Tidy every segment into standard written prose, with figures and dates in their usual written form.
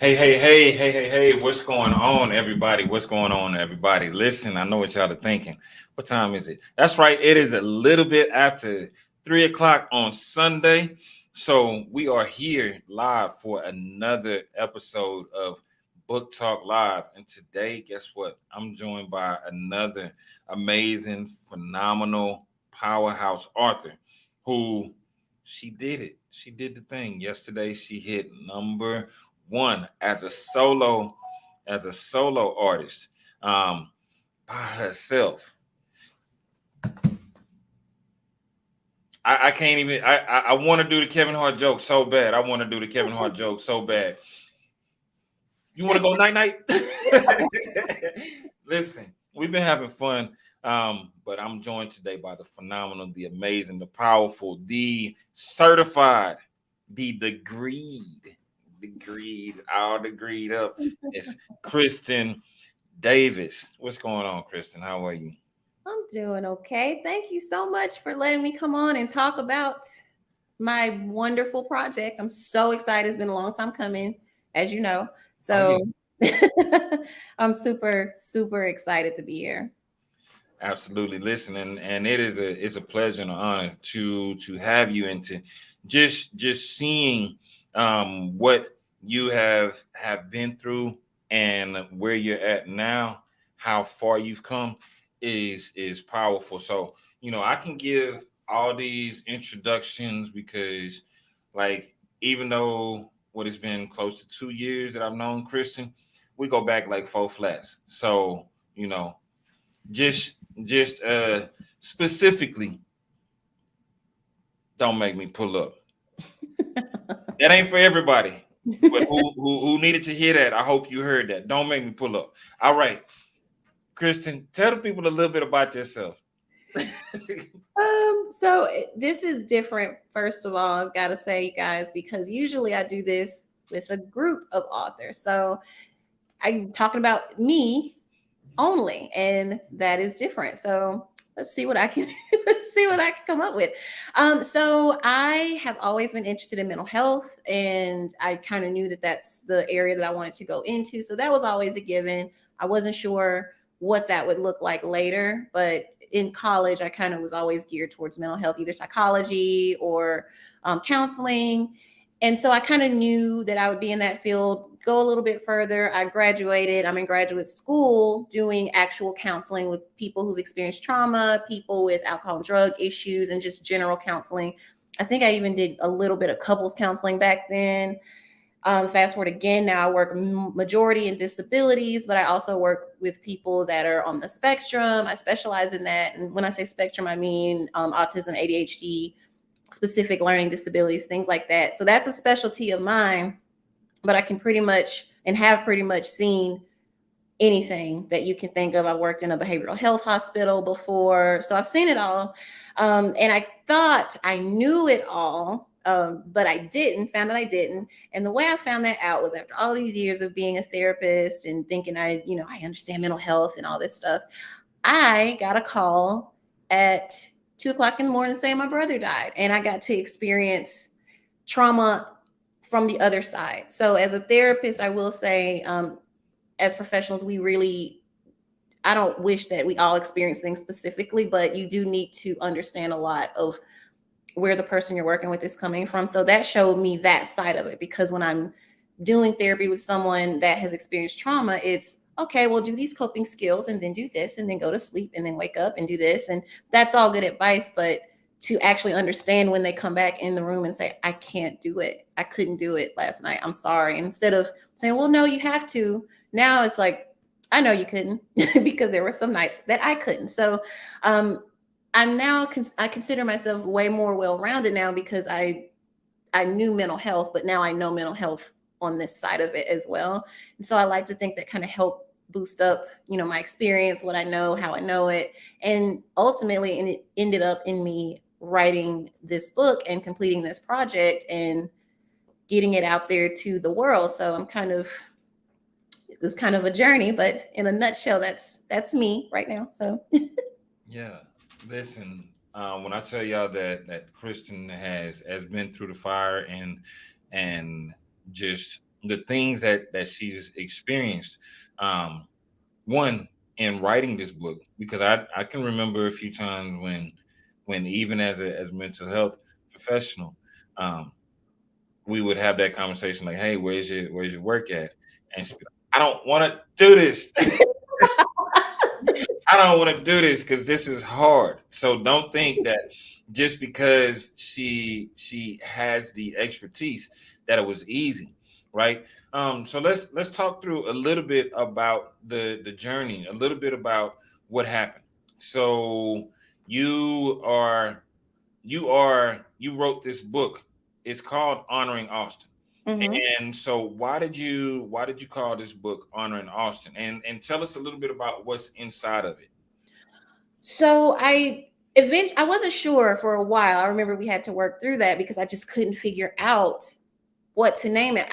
Hey, what's going on, everybody? What's going on, everybody? Listen, I know what y'all are thinking. What time is it? That's right, it is a little bit after 3 o'clock on Sunday. So we are here live for another episode of Book Talk Live. And today, guess what? I'm joined by another amazing, phenomenal powerhouse author who she did it. She did the thing. Yesterday, she hit number one as a solo artist by herself. I can't even I want to do the Kevin Hart joke so bad. I want to do the Kevin Hart joke so bad. You want to go night night? Listen, we've been having fun. But I'm joined today by the phenomenal, the amazing, the powerful, the certified, the all degreed up. It's Kristen Davis. What's going on, Kristen? How are you? I'm doing okay. Thank you so much for letting me come on and talk about my wonderful project. I'm so excited. It's been a long time coming, as you know. Oh yeah, So I'm super excited to be here. absolutely. Listen, and it's a pleasure and an honor to have you and to just seeing what you have been through and where you're at now, how far you've come is powerful. So, I can give all these introductions because like even though what has been close to 2 years that I've known Christian, we go back like four flats. So, you know, just specifically, don't make me pull up. That ain't for everybody. But who needed to hear that? I hope you heard that. Don't make me pull up. All right, Kristen, tell the people a little bit about yourself. This is different. First of all, I've got to say, you guys, because usually I do this with a group of authors. So I'm talking about me only, and that is different. So let's see what I can let's see what I can come up with. So I have always been interested in mental health, and I kind of knew that that's the area that I wanted to go into. So that was always a given. I wasn't sure what that would look like later, but in college, I kind of was always geared towards mental health, either psychology or counseling. And so I kind of knew that I would be in that field. Go a little bit further. I graduated. I'm in graduate school doing actual counseling with people who've experienced trauma, people with alcohol and drug issues, and just general counseling. I think I even did a little bit of couples counseling back then. Fast forward again, now I work majority in disabilities, but I also work with people that are on the spectrum. I specialize in that. And when I say spectrum, I mean autism, ADHD, specific learning disabilities, things like that. So that's a specialty of mine, but I can pretty much and have pretty much seen anything that you can think of. I worked in a behavioral health hospital before, so I've seen it all. And I thought I knew it all, but I didn't, found that I didn't. And the way I found that out was after all these years of being a therapist and thinking I understand mental health and all this stuff. I got a call at 2 o'clock in the morning saying my brother died, and I got to experience trauma from the other side. So as a therapist, I will say, as professionals, we really, I don't wish that we all experience things specifically, but you do need to understand a lot of where the person you're working with is coming from. So that showed me that side of it, because when I'm doing therapy with someone that has experienced trauma, it's okay, well, do these coping skills and then do this and then go to sleep and then wake up and do this. And that's all good advice. But to actually understand when they come back in the room and say, I can't do it. I couldn't do it last night. I'm sorry. And instead of saying, well, no, you have to. Now it's like, I know you couldn't because there were some nights that I couldn't. So I'm now, I consider myself way more well-rounded now because I knew mental health, but now I know mental health on this side of it as well. And so I like to think that kind of helped boost up, my experience, what I know, how I know it. And ultimately, and it ended up in me writing this book and completing this project and getting it out there to the world. So it's kind of a journey, but in a nutshell, that's me right now. So Yeah, listen. When I tell y'all that Kristen has been through the fire and just the things that she's experienced. Um, one, in writing this book, because I can remember a few times when even as a mental health professional, um, we would have that conversation like, "Hey, where's your work at?" And she'd be like, "I don't want to do this. I don't want to do this because this is hard." So don't think that just because she has the expertise that it was easy, right? So let's talk through a little bit about the journey, a little bit about what happened. So you are you wrote this book. It's called Honoring Austin. Mhm. And so why did you call this book Honoring Austin? And tell us a little bit about what's inside of it. So I wasn't sure for a while. I remember we had to work through that because I just couldn't figure out what to name it.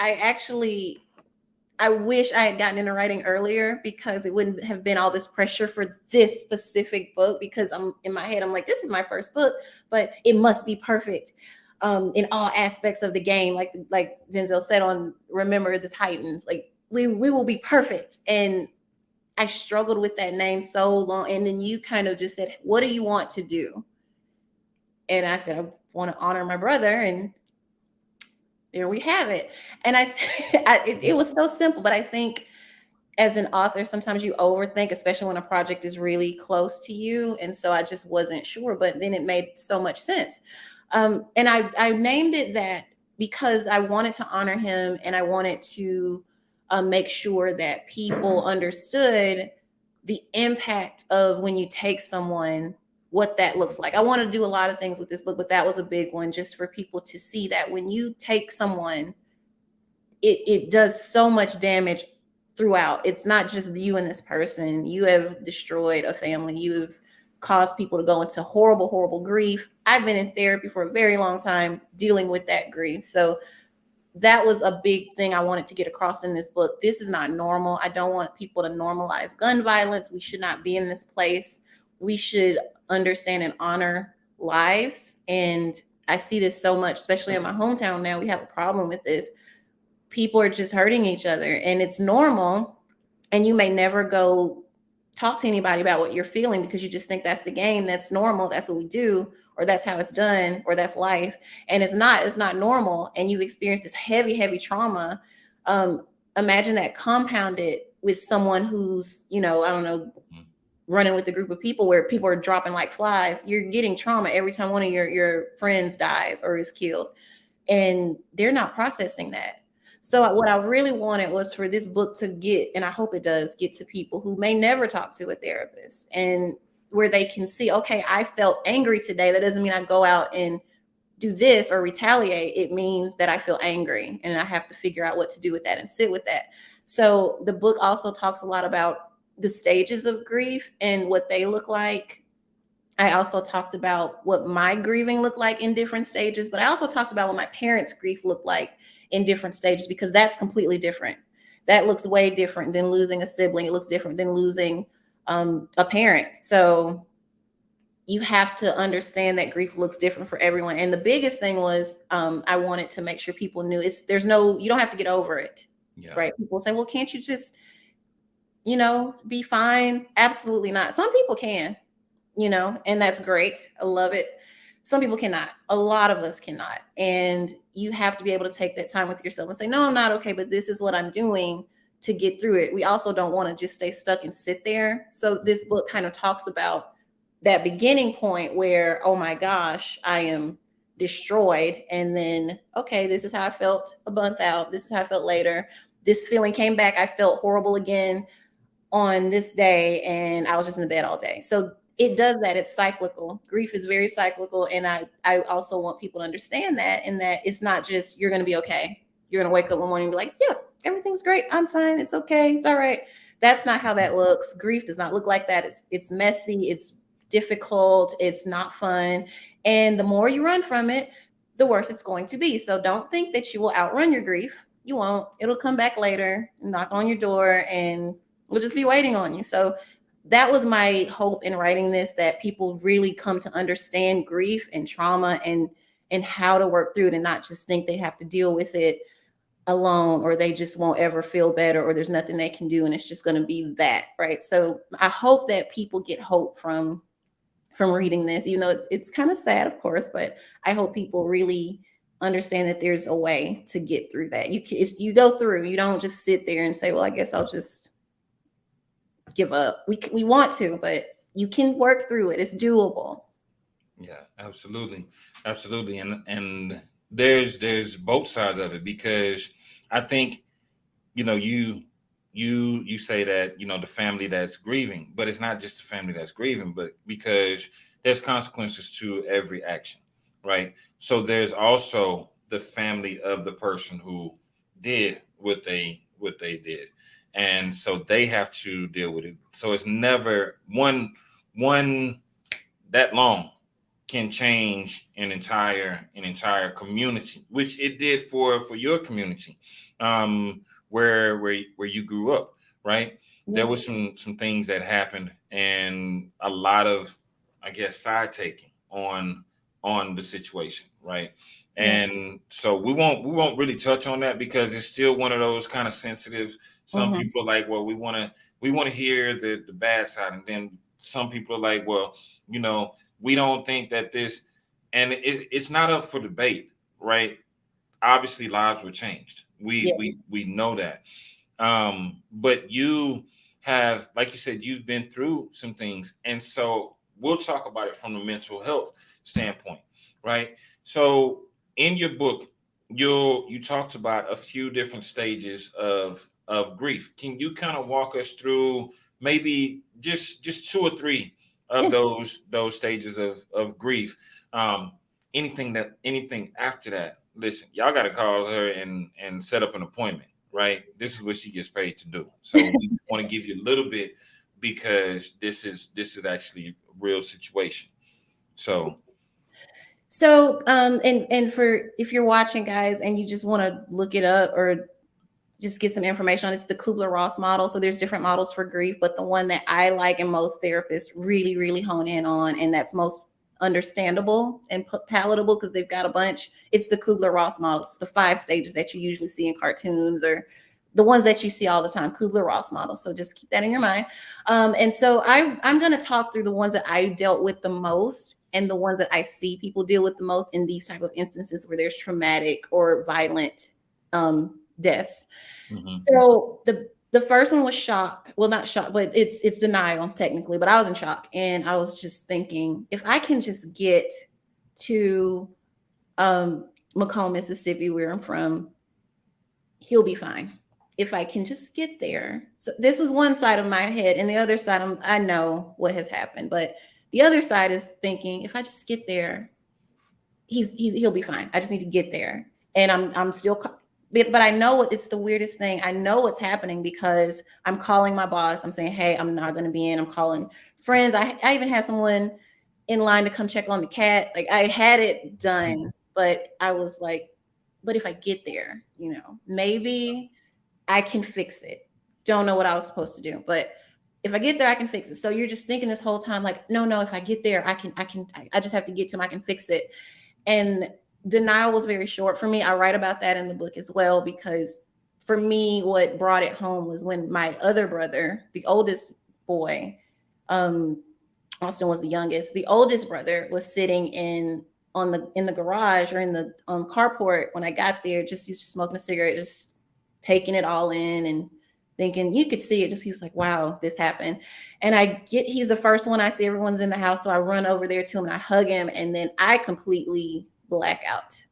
I wish I had gotten into writing earlier because it wouldn't have been all this pressure for this specific book, because I'm in my head, I'm like, this is my first book, but it must be perfect in all aspects of the game. Like Denzel said on Remember the Titans, like we will be perfect. And I struggled with that name so long. And then you kind of just said, what do you want to do? And I said, I want to honor my brother. And there we have it. And it was so simple, but I think as an author, sometimes you overthink, especially when a project is really close to you. And so I just wasn't sure, but then it made so much sense. And I named it that because I wanted to honor him, and I wanted to make sure that people understood the impact of when you take someone, what that looks like. I want to do a lot of things with this book, but that was a big one, just for people to see that when you take someone, it does so much damage throughout. It's not just you and this person. You have destroyed a family. You have caused people to go into horrible, horrible grief. I've been in therapy for a very long time dealing with that grief. So that was a big thing I wanted to get across in this book. This is not normal. I don't want people to normalize gun violence. We should not be in this place. We should understand and honor lives. And I see this so much, especially in my hometown now. We have a problem with this. People are just hurting each other, and it's normal. And you may never go talk to anybody about what you're feeling because you just think that's the game, that's normal, that's what we do, or that's how it's done, or that's life. And it's not normal. And you've experienced this heavy, heavy trauma. Imagine that compounded with someone who's, I don't know, running with a group of people where people are dropping like flies. You're getting trauma every time one of your friends dies or is killed, and they're not processing that. So what I really wanted was for this book to get, and I hope it does get to people who may never talk to a therapist, and where they can see, okay, I felt angry today. That doesn't mean I go out and do this or retaliate. It means that I feel angry, and I have to figure out what to do with that and sit with that. So the book also talks a lot about the stages of grief and what they look like. I also talked about what my grieving looked like in different stages, but I also talked about what my parents' grief looked like in different stages, because that's completely different. That looks way different than losing a sibling. It looks different than losing a parent. So you have to understand that grief looks different for everyone. And the biggest thing was I wanted to make sure people knew you don't have to get over it. Yeah. Right? People say, well, can't you just, be fine? Absolutely not. Some people can, and that's great. I love it. Some people cannot. A lot of us cannot. And you have to be able to take that time with yourself and say, no, I'm not okay, but this is what I'm doing to get through it. We also don't want to just stay stuck and sit there. So this book kind of talks about that beginning point where, oh my gosh, I am destroyed. And then, okay, this is how I felt a month out. This is how I felt later. This feeling came back. I felt horrible again on this day, and I was just in the bed all day. So it does that. It's cyclical. Grief is very cyclical. And I also want people to understand that, and that it's not just you're going to be okay. You're going to wake up one morning and be like, yeah, everything's great. I'm fine. It's okay. It's all right. That's not how that looks. Grief does not look like that. It's messy. It's difficult. It's not fun. And the more you run from it, the worse it's going to be. So don't think that you will outrun your grief. You won't. It'll come back later and knock on your door, and we'll just be waiting on you. So that was my hope in writing this, that people really come to understand grief and trauma and how to work through it, and not just think they have to deal with it alone, or they just won't ever feel better, or there's nothing they can do and it's just going to be that, right? So I hope that people get hope from reading this, even though it's kind of sad, of course, but I hope people really understand that there's a way to get through that. You go through, you don't just sit there and say, well, I guess I'll just give up. We want to, but you can work through it. It's doable. Yeah, absolutely, absolutely, and there's both sides of it, because I think, you say that, the family that's grieving, but it's not just the family that's grieving, but because there's consequences to every action, right? So there's also the family of the person who did what they did, and so they have to deal with it. So it's never one that long can change an entire community, which it did for your community, where you grew up, right? There Yeah. was some things that happened, and a lot of, I guess, side taking on the situation, right? Yeah. And so we won't really touch on that, because it's still one of those kind of sensitive. Some Hmm. people are like, well, we want to hear the bad side, and then some people are like, well, you know we don't think that this, and it's not up for debate, right? Obviously lives were changed, we Yeah. we we know that. But you have, like you said, you've been through some things, and so we'll talk about it from the mental health standpoint, right? So in your book, you talked about a few different stages of grief. Can you kind of walk us through maybe just two or three of Yeah. those stages of grief? um anything after that, listen, y'all got to call her and set up an appointment, right? This is what she gets paid to do. So we want to give you a little bit, because this is actually a real situation. So. So, and for if you're watching, guys, and you just want to look it up or just get some information on, it's the Kubler-Ross model. So there's different models for grief, but the one that I like and most therapists really, really hone in on, and that's most understandable and palatable because they've got a bunch. It's the Kubler-Ross model. It's the 5 stages that you usually see in cartoons, or the ones that you see all the time, Kubler-Ross model. So just keep that in your mind. And so I'm going to talk through the ones that I dealt with the most and the ones that I see people deal with the most in these type of instances where there's traumatic or violent deaths. Mhm. So the first one was shock. Well, not shock, but it's denial technically. But I was in shock, and I was just thinking, if I can just get to Macomb, Mississippi, where I'm from, he'll be fine. If I can just get there. So this is one side of my head, and the other side, I know what has happened, but the other side is thinking, if I just get there, he'll be fine. I just need to get there, and I'm still. But I know it's the weirdest thing. I know what's happening because I'm calling my boss. I'm saying, hey, I'm not going to be in. I'm calling friends. I even had someone in line to come check on the cat. Like I had it done, but I was like, but if I get there, maybe I can fix it. Don't know what I was supposed to do, but if I get there, I can fix it. So you're just thinking this whole time, like, no, if I get there, I just have to get to him. I can fix it. And denial was very short for me. I write about that in the book as well, because for me, what brought it home was when my other brother, the oldest boy, um, Austin was the youngest. The oldest brother was sitting in the garage or in the carport when I got there. He's just smoking a cigarette, just taking it all in and thinking, you could see it. Just he's like, wow, this happened. And he's the first one I see. Everyone's in the house, so I run over there to him and I hug him, and then I completely black out.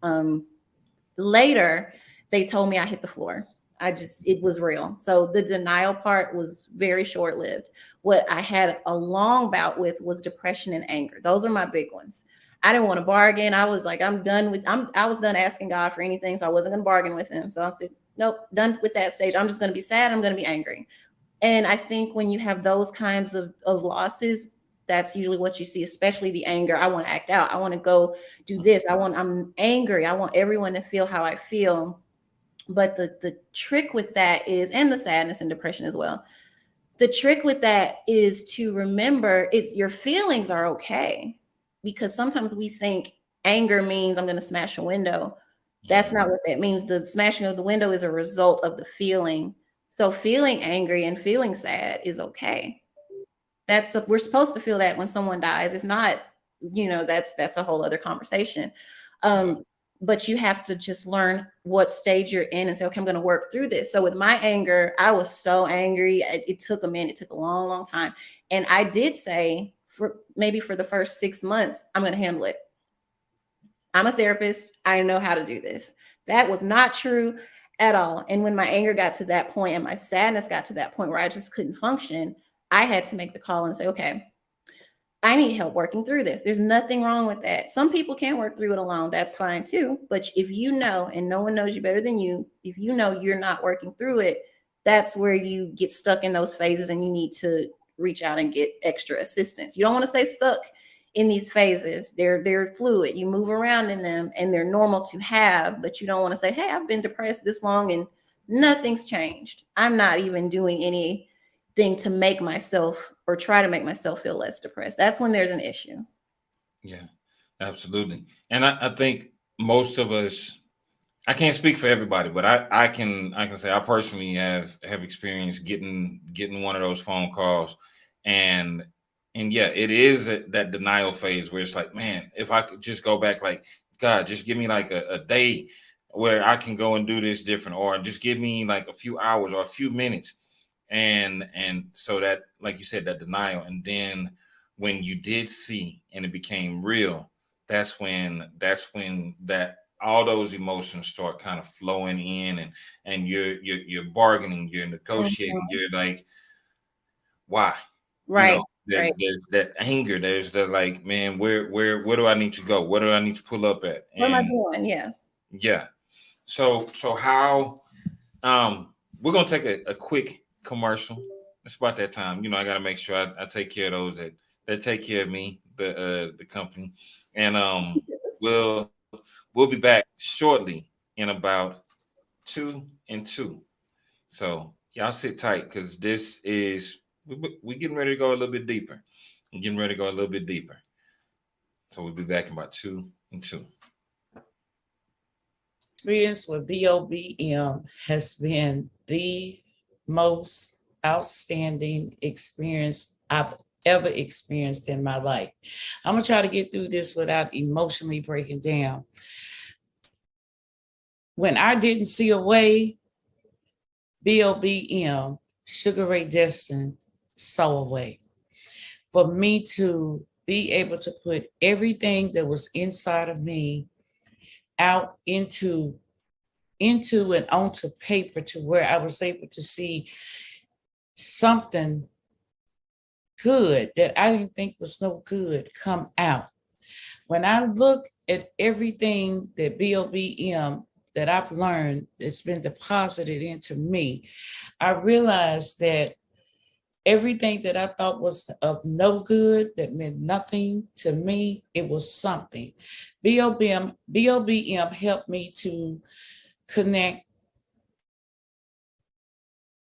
Later, they told me I hit the floor. It was real. So the denial part was very short lived. What I had a long bout with was depression and anger. Those are my big ones. I didn't want to bargain. I was like, I was done asking God for anything. So I wasn't going to bargain with him. So I said, nope, done with that stage. I'm just going to be sad. I'm going to be angry. And I think when you have those kinds of losses, that's usually what you see, especially the anger. I want to act out. I want to go do this. I'm angry. I want everyone to feel how I feel. But the trick with that is, and the sadness and depression as well. The trick with that is to remember it's your feelings are okay, because sometimes we think anger means I'm going to smash a window. That's not what that means. The smashing of the window is a result of the feeling. So feeling angry and feeling sad is okay. We're supposed to feel that when someone dies. If not, that's a whole other conversation. Yeah. But you have to just learn what stage you're in and say, okay, I'm going to work through this. So with my anger, I was so angry. It took a minute. It took a long, long time. And I did say, for the first 6 months, I'm going to handle it. I'm a therapist. I know how to do this. That was not true at all. And when my anger got to that point and my sadness got to that point where I just couldn't function, I had to make the call and say, okay, I need help working through this. There's nothing wrong with that. Some people can work through it alone. That's fine too. But if you know, and no one knows you better than you, if you know you're not working through it, that's where you get stuck in those phases and you need to reach out and get extra assistance. You don't want to stay stuck in these phases. They're fluid. You move around in them and they're normal to have, but you don't want to say, "Hey, I've been depressed this long and nothing's changed. I'm not even doing anything to make myself or try to make myself feel less depressed." That's when there's an issue. Yeah, absolutely. And I think most of us, I can't speak for everybody, but I can say I personally have experienced getting one of those phone calls, and yeah, it is that denial phase where it's like, man, if I could just go back, like, God, just give me like a day where I can go and do this different, or just give me like a few hours or a few minutes, and so that, like you said, that denial, and then when you did see and it became real, that's when that all those emotions start kind of flowing in, and you're bargaining, you're negotiating, Mhm. you're like, why, Right, right. there's that anger, there's the, like, man, where do I need to go, where do I need to pull up at? What am I And doing? Yeah. yeah, so how, we're gonna take a quick commercial. It's about that time. I gotta make sure I take care of those that take care of me, the company. And we'll be back shortly in about two and two. So y'all sit tight, because this is, we getting ready to go a little bit deeper. We're getting ready to go a little bit deeper. So we'll be back in about two and two. Experience with BOBM has been the most outstanding experience I've ever experienced in my life. I'm going to try to get through this without emotionally breaking down. When I didn't see a way, BOBM, Sugar Ray Destin, saw a way for me to be able to put everything that was inside of me out into and onto paper to where I was able to see something good that I didn't think was no good come out. When I look at everything that BOBM that I've learned that's been deposited into me, I realized that everything that I thought was of no good, that meant nothing to me, it was something. BOBM helped me to connect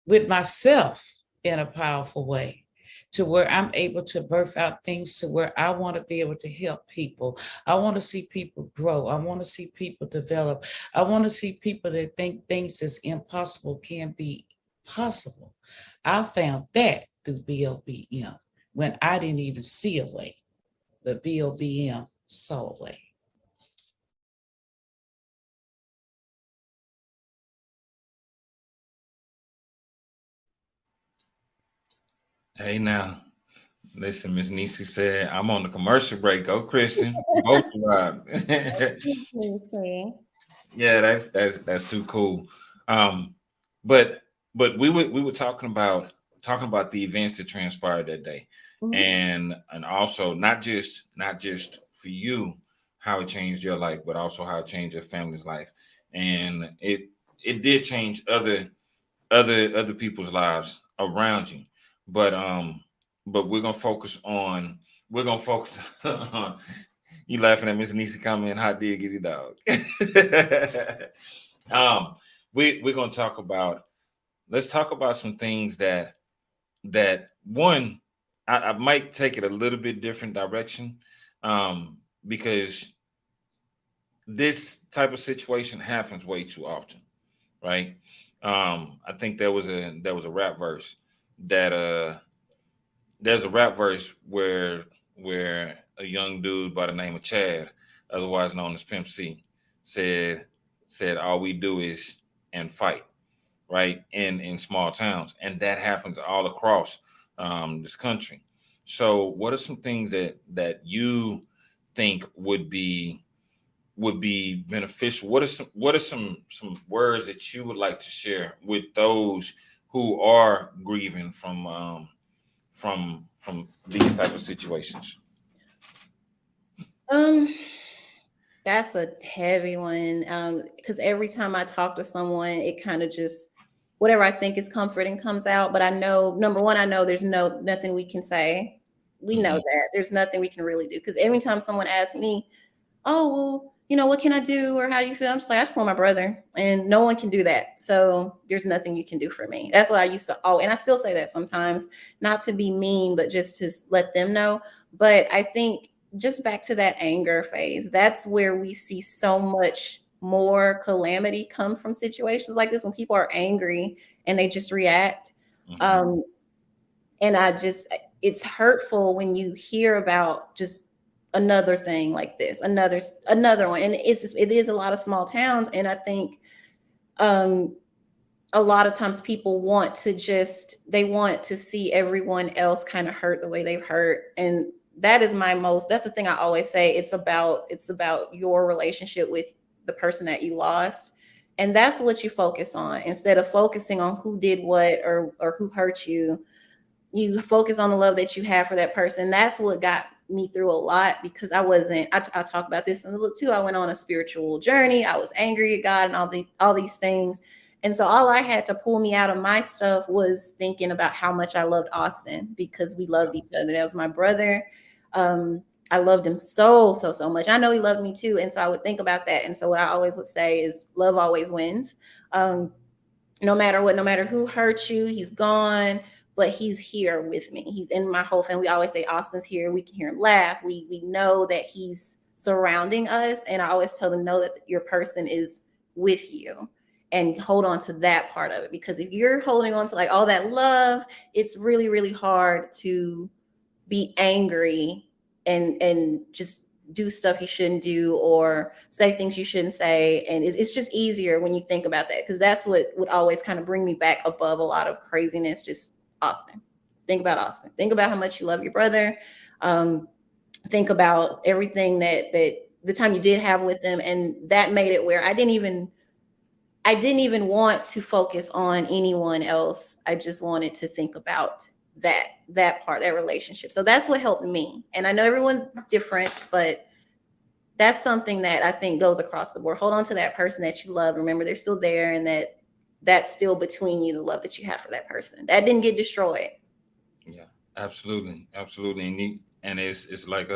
with myself in a powerful way, to where I'm able to birth out things to where I want to be able to help people. I want to see people grow. I want to see people develop. I want to see people that think things that's impossible can be possible. I found that through BOBM when I didn't even see a way, but BOBM saw a way. Hey now, listen, Miss Nisi said, I'm on the commercial break. Go, Christian. Both Rob. Okay. Yeah, that's too cool. Um, but we were talking about the events that transpired that day, Mhm. and also not just for you, how it changed your life, but also how it changed your family's life, and it did change other people's lives around you. But we're gonna focus on, you laughing at Miss Nisi comment, hot diggity dog. um we're gonna talk about, let's talk about some things that one, I might take it a little bit different direction, because this type of situation happens way too often, right? I think there was a rap verse that there's a rap verse where a young dude by the name of Chad, otherwise known as Pimp C, said said all we do is and fight, right? In small towns, and that happens all across this country. So, what are some things that you think would be beneficial? What are some words that you would like to share with those who are grieving from these type of situations? Um, that's a heavy one. Because every time I talk to someone, it kind of just whatever I think is comforting comes out. But I know, number one, I know there's nothing we can say. We know Hmm. that there's nothing we can really do. Because every time someone asks me, oh, well, what can I do? Or how do you feel? I'm just like, I just want my brother. And no one can do that. So there's nothing you can do for me. That's what I used to, oh, and I still say that sometimes, not to be mean, but just to let them know. But I think just back to that anger phase, that's where we see so much more calamity come from situations like this when people are angry and they just react. Hmm. Um, and it's hurtful when you hear about just another thing like this, another one. And it is a lot of small towns. And I think um a lot of times people they want to see everyone else kind of hurt the way they've hurt. And that's the thing I always say. It's about your relationship with the person that you lost. And that's what you focus on instead of focusing on who did what or who hurt you. You focus on the love that you have for that person. That's what got me through a lot because I talk about this in the book too. I went on a spiritual journey. I was angry at God and all these things. And so all I had to pull me out of my stuff was thinking about how much I loved Austin because we loved each other. That was my brother. Um, I loved him so, so, so much. I know he loved me too. And so I would think about that. And so what I always would say is love always wins. Um, no matter what, no matter who hurt you, he's gone, but he's here with me. He's in my whole family. We always say Austin's here. We can hear him laugh. We know that he's surrounding us. And I always tell them, know that your person is with you and hold on to that part of it. Because if you're holding on to like all that love, it's really, really hard to be angry and just do stuff you shouldn't do or say things you shouldn't say. And it's just easier when you think about that because that's what would always kind of bring me back above a lot of craziness. Just Austin. Think about Austin. Think about how much you love your brother. Um, think about everything that the time you did have with them, and that made it where I didn't even want to focus on anyone else. I just wanted to think about that part, that relationship. So that's what helped me. And I know everyone's different, but that's something that I think goes across the board. Hold on to that person that you love. Remember they're still there and that's still between you, the love that you have for that person. That didn't get destroyed. Yeah, absolutely, absolutely. And it's like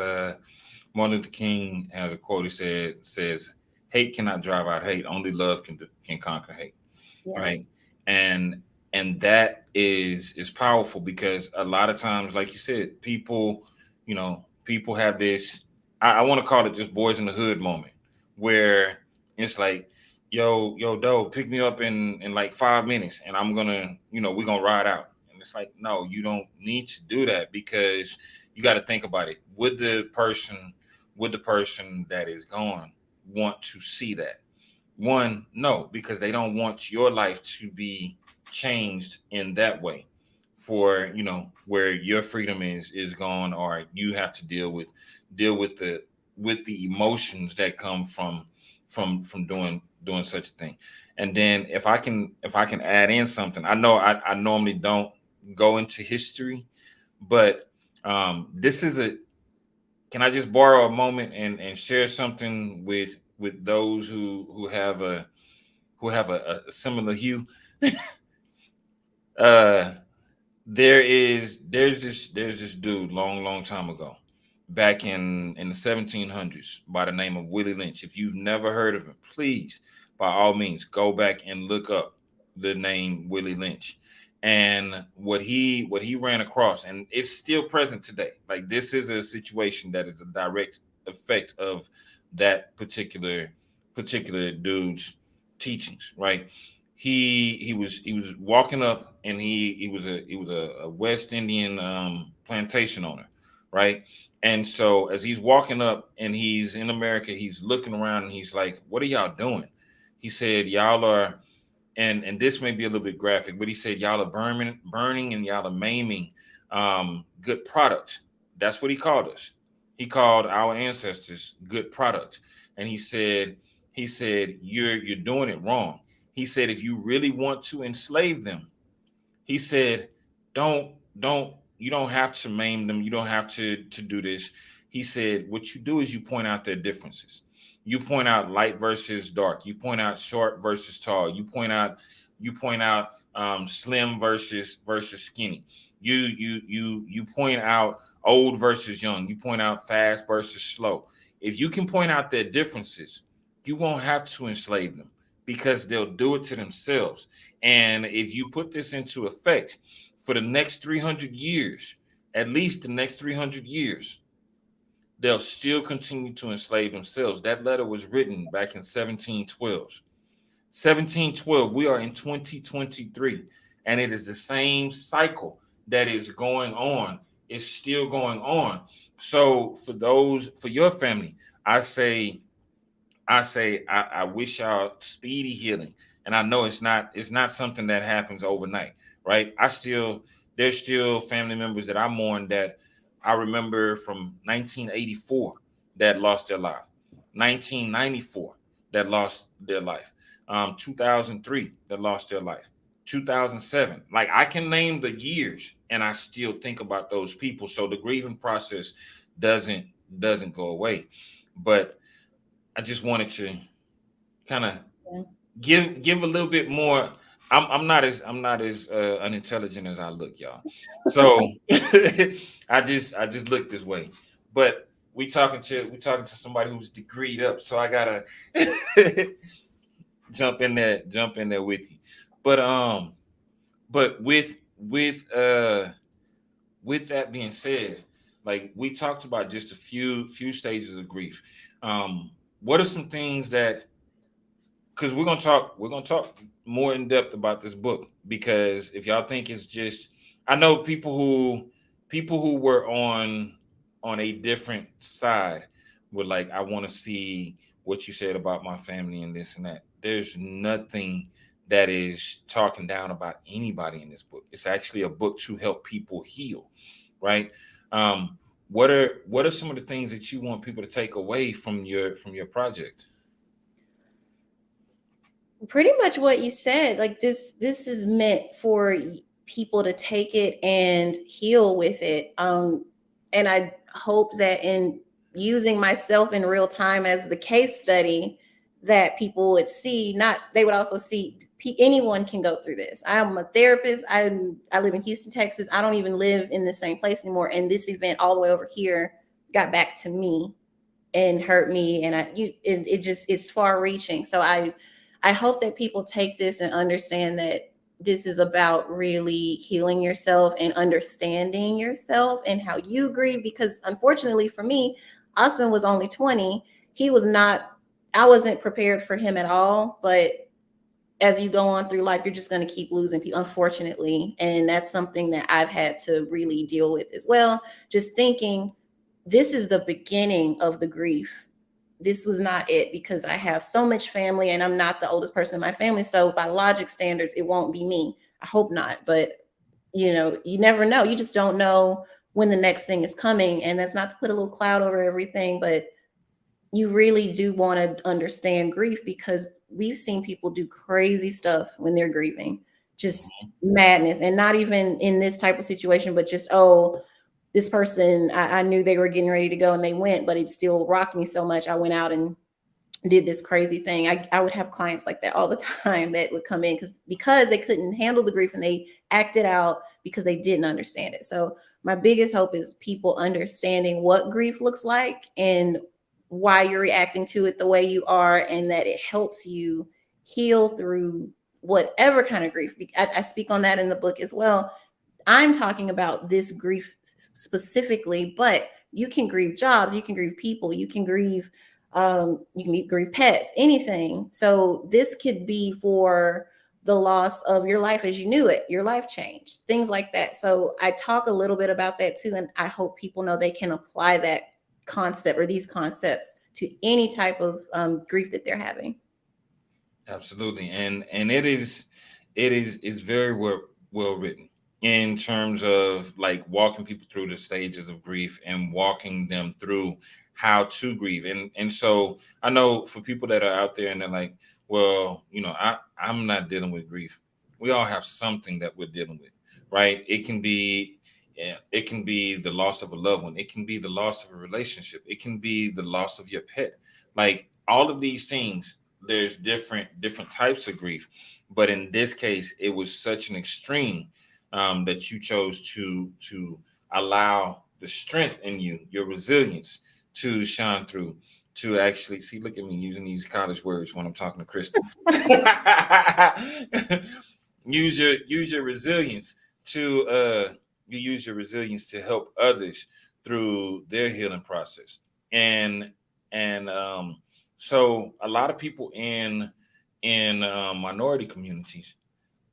Martin Luther King has a quote. He says, "Hate cannot drive out hate. Only love can conquer hate." Yeah. Right. And that is powerful because a lot of times, like you said, people have this, I want to call it just boys in the hood moment where it's like, yo doe, pick me up in like 5 minutes and I'm gonna, we're gonna ride out. And it's like, no, you don't need to do that because you got to think about it. Would the person that is gone want to see that? One, no, because they don't want your life to be changed in that way for, where your freedom is gone, or you have to deal with the emotions that come from doing such a thing. And then if I can add in something, I know I normally don't go into history, but this is a can I just borrow a moment and share something with those who have a similar hue? uh there's this dude long time ago, back in the 1700s, by the name of Willie Lynch. If you've never heard of him, please, by all means, go back and look up the name Willie Lynch and what he ran across, and it's still present today. Like, this is a situation that is a direct effect of that particular particular dude's teachings, right? He was walking up, and he was a West Indian plantation owner, right? And so as he's walking up and he's in America, he's looking around and he's like, "What are y'all doing?" He said, "Y'all are," and this may be a little bit graphic, but he said, "Y'all are burning, and y'all are maiming good product." That's what he called us. He called our ancestors good product, and he said you're doing it wrong. He said if you really want to enslave them, he said, don't you don't have to maim them. You don't have to do this. He said, what you do is you point out their differences. You point out light versus dark. You point out short versus tall. You point out slim versus skinny. You point out old versus young. You point out fast versus slow. If you can point out their differences, you won't have to enslave them because they'll do it to themselves. And if you put this into effect for the next 300 years, at least the next 300 years, they'll still continue to enslave themselves. That letter was written back in 1712. 1712, we are in 2023, and it is the same cycle that is going on. It's still going on. So for your family, I say I wish y'all speedy healing. And I know it's not something that happens overnight, right? There's still family members that I mourn that I remember from 1984 that lost their life, 1994 that lost their life, 2003 that lost their life, 2007. Like I can name the years, and I still think about those people. So the grieving process doesn't doesn't go away. But I just wanted to kind of Yeah. give a little bit more. I'm not as unintelligent as I look, y'all. So I just look this way. But we talking to somebody who's degreed up, so I gotta jump in there with you. But but with that being said, like we talked about just a few stages of grief. What are some things that, because we're gonna talk more in depth about this book, because if y'all think it's just, I know people who were on a different side were like, I want to see what you said about my family and this and that. There's nothing that is talking down about anybody in this book. It's actually a book to help people heal, right? What are some of the things that you want people to take away from your project? Pretty much what you said. Like this is meant for people to take it and heal with it. And I hope that in using myself in real time as the case study, that people would see, not they would also see anyone can go through this. I'm a therapist. I live in Houston, Texas. I don't even live in the same place anymore, and this event all the way over here got back to me and hurt me, and it just it's far reaching. So I hope that people take this and understand that this is about really healing yourself and understanding yourself and how you grieve, because unfortunately for me, Austin was only 20. He was not, I wasn't prepared for him at all. But as you go on through life, you're just going to keep losing people, unfortunately. And that's something that I've had to really deal with as well. Just thinking this is the beginning of the grief. This was not it, because I have so much family and I'm not the oldest person in my family. So by logic standards, it won't be me. I hope not. But you never know. You just don't know when the next thing is coming. And that's not to put a little cloud over everything, but you really do want to understand grief, because we've seen people do crazy stuff when they're grieving, just madness. And not even in this type of situation, but just, oh, this person, I knew they were getting ready to go and they went, but it still rocked me so much. I went out and did this crazy thing. I would have clients like that all the time that would come in because they couldn't handle the grief and they acted out because they didn't understand it. So my biggest hope is people understanding what grief looks like and why you're reacting to it the way you are, and that it helps you heal through whatever kind of grief. I speak on that in the book as well. I'm talking about this grief specifically, but you can grieve jobs, you can grieve people, you can grieve You can grieve pets, anything. So this could be for the loss of your life as you knew it, your life changed, things like that. So I talk a little bit about that too, and I hope people know they can apply that concept or these concepts to any type of grief that they're having. Absolutely, and it is very well written in terms of like walking people through the stages of grief and walking them through how to grieve. And so I know for people that are out there and they're like, well, I'm not dealing with grief. We all have something that we're dealing with, right? It can be, yeah, it can be the loss of a loved one. It can be the loss of a relationship. It can be the loss of your pet. Like all of these things, there's different types of grief, but in this case it was such an extreme, that you chose to allow the strength in you, your resilience, to shine through, to actually see. Look at me using these college words when I'm talking to Kristen. Use your resilience to you use your resilience to help others through their healing process. And so a lot of people in minority communities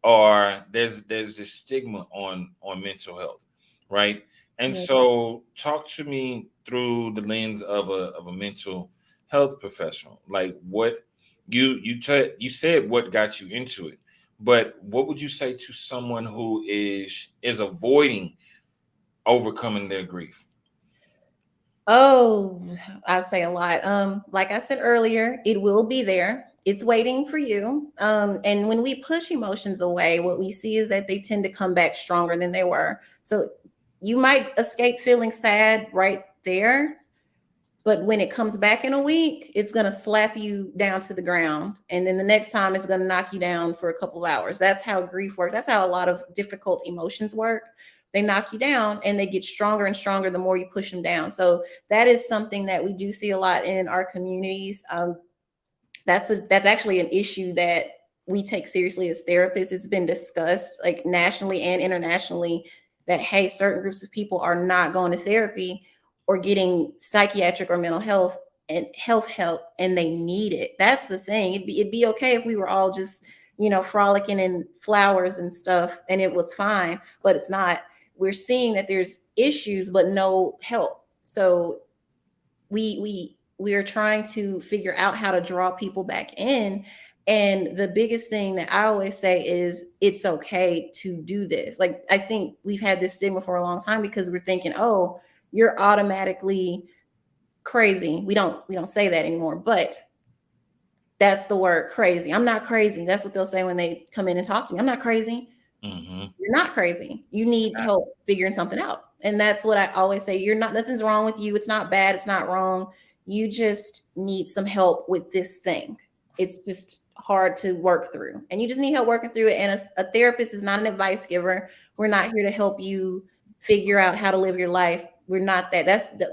are there's this stigma on mental health, right? And Yeah. so talk to me through the lens of a mental health professional. Like what you said what got you into it, but what would you say to someone who is avoiding overcoming their grief? Oh, I'd say a lot. Like I said earlier, it will be there. It's waiting for you. And when we push emotions away, what we see is that they tend to come back stronger than they were. So you might escape feeling sad right there, but when it comes back in a week, it's going to slap you down to the ground. And then the next time it's going to knock you down for a couple of hours. That's how grief works. That's how a lot of difficult emotions work. They knock you down and they get stronger and stronger the more you push them down. So that is something that we do see a lot in our communities. That's actually an issue that we take seriously as therapists. It's been discussed like nationally and internationally that hey, certain groups of people are not going to therapy or getting psychiatric or mental health and health help, and they need it. That's the thing. It'd be okay if we were all just frolicking in flowers and stuff and it was fine, but it's not. We're seeing that there's issues but no help. So we are trying to figure out how to draw people back in. And the biggest thing that I always say is it's okay to do this. Like I think we've had this stigma for a long time because we're thinking, oh, you're automatically crazy. We don't say that anymore, but that's the word, crazy. I'm not crazy. That's what they'll say when they come in and talk to me. I'm not crazy. Hmm. You're not crazy. You need help figuring something out. And that's what I always say. You're not, nothing's wrong with you. It's not bad. It's not wrong. You just need some help with this thing. It's just hard to work through. And you just need help working through it. And a therapist is not an advice giver. We're not here to help you figure out how to live your life. We're not that.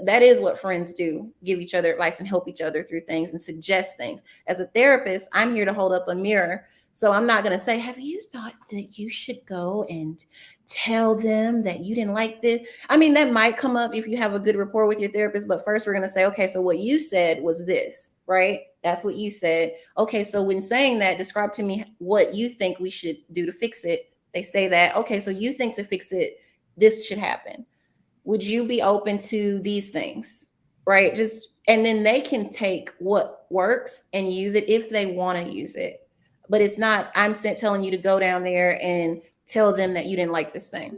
That is what friends do. Give each other advice and help each other through things and suggest things. As a therapist, I'm here to hold up a mirror, so I'm not going to say, have you thought that you should go and tell them that you didn't like this? I mean, that might come up if you have a good rapport with your therapist, but first we're going to say, okay, so what you said was this, right? That's what you said. Okay, so when saying that, describe to me what you think we should do to fix it. They say that, okay, so you think to fix it, this should happen. Would you be open to these things? Right? Just, and then they can take what works and use it if they want to use it. But it's not, I'm telling you to go down there and tell them that you didn't like this thing.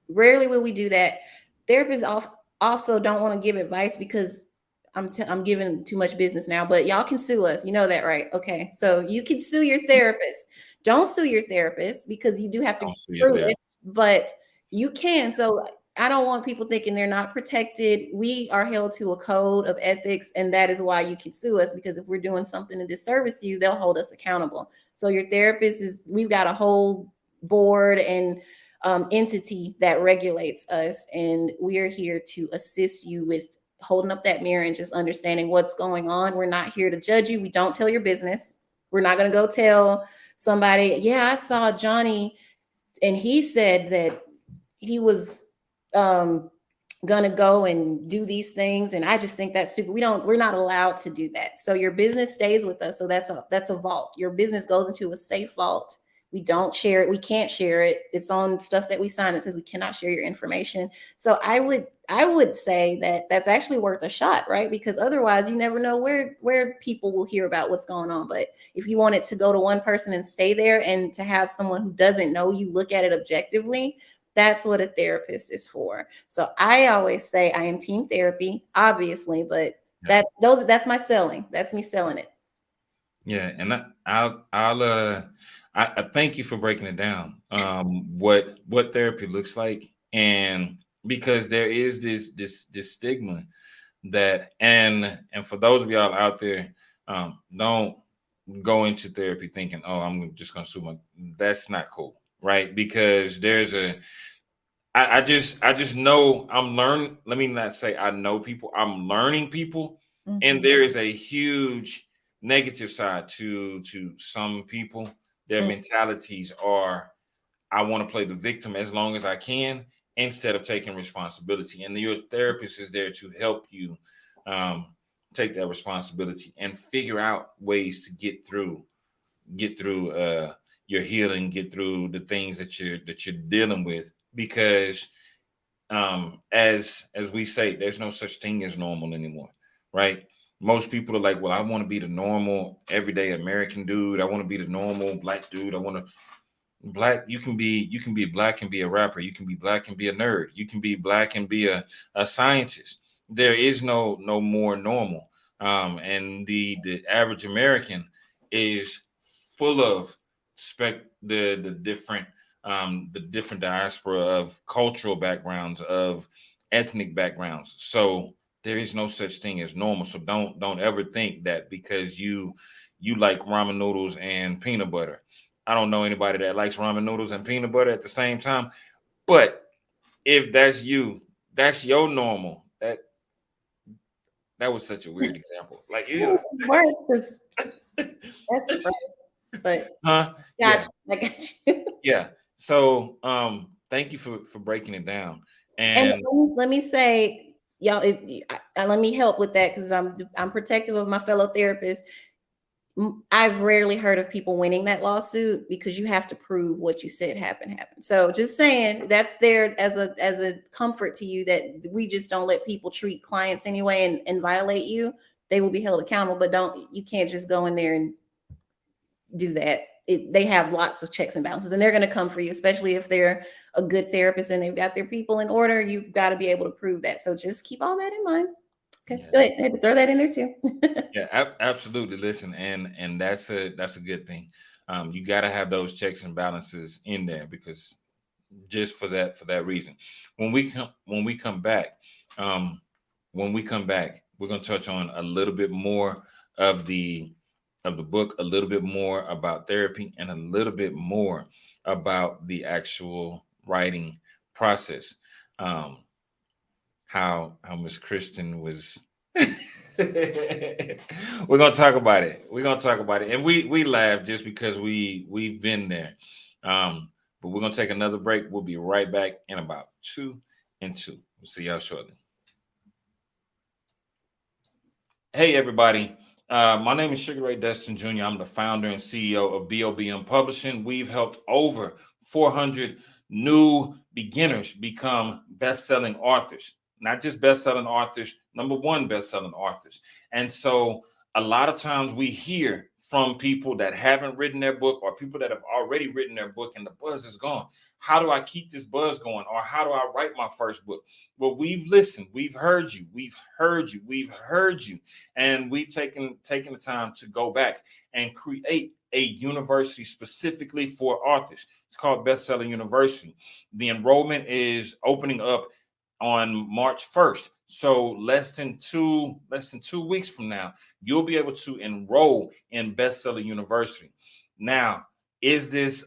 Rarely will we do that. Therapists also don't want to give advice because I'm giving too much business now, but y'all can sue us. You know that, right? Okay. So you can sue your therapist. Don't sue your therapist because you do have to Don't see it prove there. it, but you can. So I don't want people thinking they're not protected. We are held to a code of ethics, and that is why you can sue us, because if we're doing something to disservice you, they'll hold us accountable. So your therapist we've got a whole board and entity that regulates us, and we are here to assist you with holding up that mirror and just understanding what's going on. We're not here to judge you. We don't tell your business. We're not going to go tell somebody, yeah, I saw Johnny and he said that he was gonna go and do these things, and I just think that's stupid. We're not allowed to do that. So your business stays with us. So that's a vault. Your business goes into a safe vault. We don't share it. We can't share it. It's on stuff that we sign that says we cannot share your information. So I would say that that's actually worth a shot, right? Because otherwise you never know where people will hear about what's going on. But if you want it to go to one person and stay there, and to have someone who doesn't know you look at it objectively, that's what a therapist is for. So I always say I am team therapy, obviously, but Yeah. that's my selling. That's me selling it. Yeah, and I thank you for breaking it down. What therapy looks like, and because there is this stigma that, and for those of y'all out there, don't go into therapy thinking, oh, I'm just gonna sue my. That's not cool, right? Because I just know I'm learning. Let me not say I know people. I'm learning people, and Mhm. there is a huge negative side to some people. Their Mm. mentalities are, I want to play the victim as long as I can instead of taking responsibility. And your therapist is there to help you um, take that responsibility and figure out ways to get through your healing, get through the things that you're dealing with, because as we say, there's no such thing as normal anymore, right? Most people are like, well, I want to be the normal everyday American dude. I want to be the normal black dude. I want to black. You can be black and be a rapper. You can be black and be a nerd. You can be black and be a scientist. There is no more normal. And the average American is full of the different diaspora of cultural backgrounds, of ethnic backgrounds. So there is no such thing as normal. So don't ever think that because you like ramen noodles and peanut butter. I don't know anybody that likes ramen noodles and peanut butter at the same time. But if that's you, that's your normal. That was such a weird example. Like, ew. Work, 'cause that's right. But Huh? Yeah, gotcha. I got you. yeah. So thank you for breaking it down. And And let me say, y'all, let me help with that, because I'm protective of my fellow therapists. I've rarely heard of people winning that lawsuit, because you have to prove what you said happened. So just saying, that's there as a comfort to you, that we just don't let people treat clients anyway and violate you. They will be held accountable, but you can't just go in there and do that. They have lots of checks and balances, and they're going to come for you, especially if they're a good therapist and they've got their people in order. You've got to be able to prove that. So just keep all that in mind. Okay, go ahead. yes, I had to throw that in there too. yeah, absolutely. Listen, and that's a good thing. You got to have those checks and balances in there, because just for that reason. When we come back, um, we're gonna touch on a little bit more of the book, a little bit more about therapy, and a little bit more about the actual writing process. Um, how Miss Kristen was. We're gonna talk about it. We're gonna talk about it, and we laugh just because we've been there. But we're gonna take another break. We'll be right back in about 2 and 2. We'll see y'all shortly. Hey, everybody. My name is Sugar Ray Destin Jr. I'm the founder and CEO of BOBM Publishing. We've helped over 400 new beginners become best-selling authors, not just best-selling authors, number one best-selling authors. And so a lot of times we hear from people that haven't written their book, or people that have already written their book and the buzz is gone. How do I keep this buzz going? Or how do I write my first book? Well, we've listened, we've heard you, we've heard you, and we've taken the time to go back and create a university specifically for authors. It's called Bestseller University. The enrollment is opening up on March 1st. So less than 2 weeks from now, you'll be able to enroll in Bestseller University. Now, is this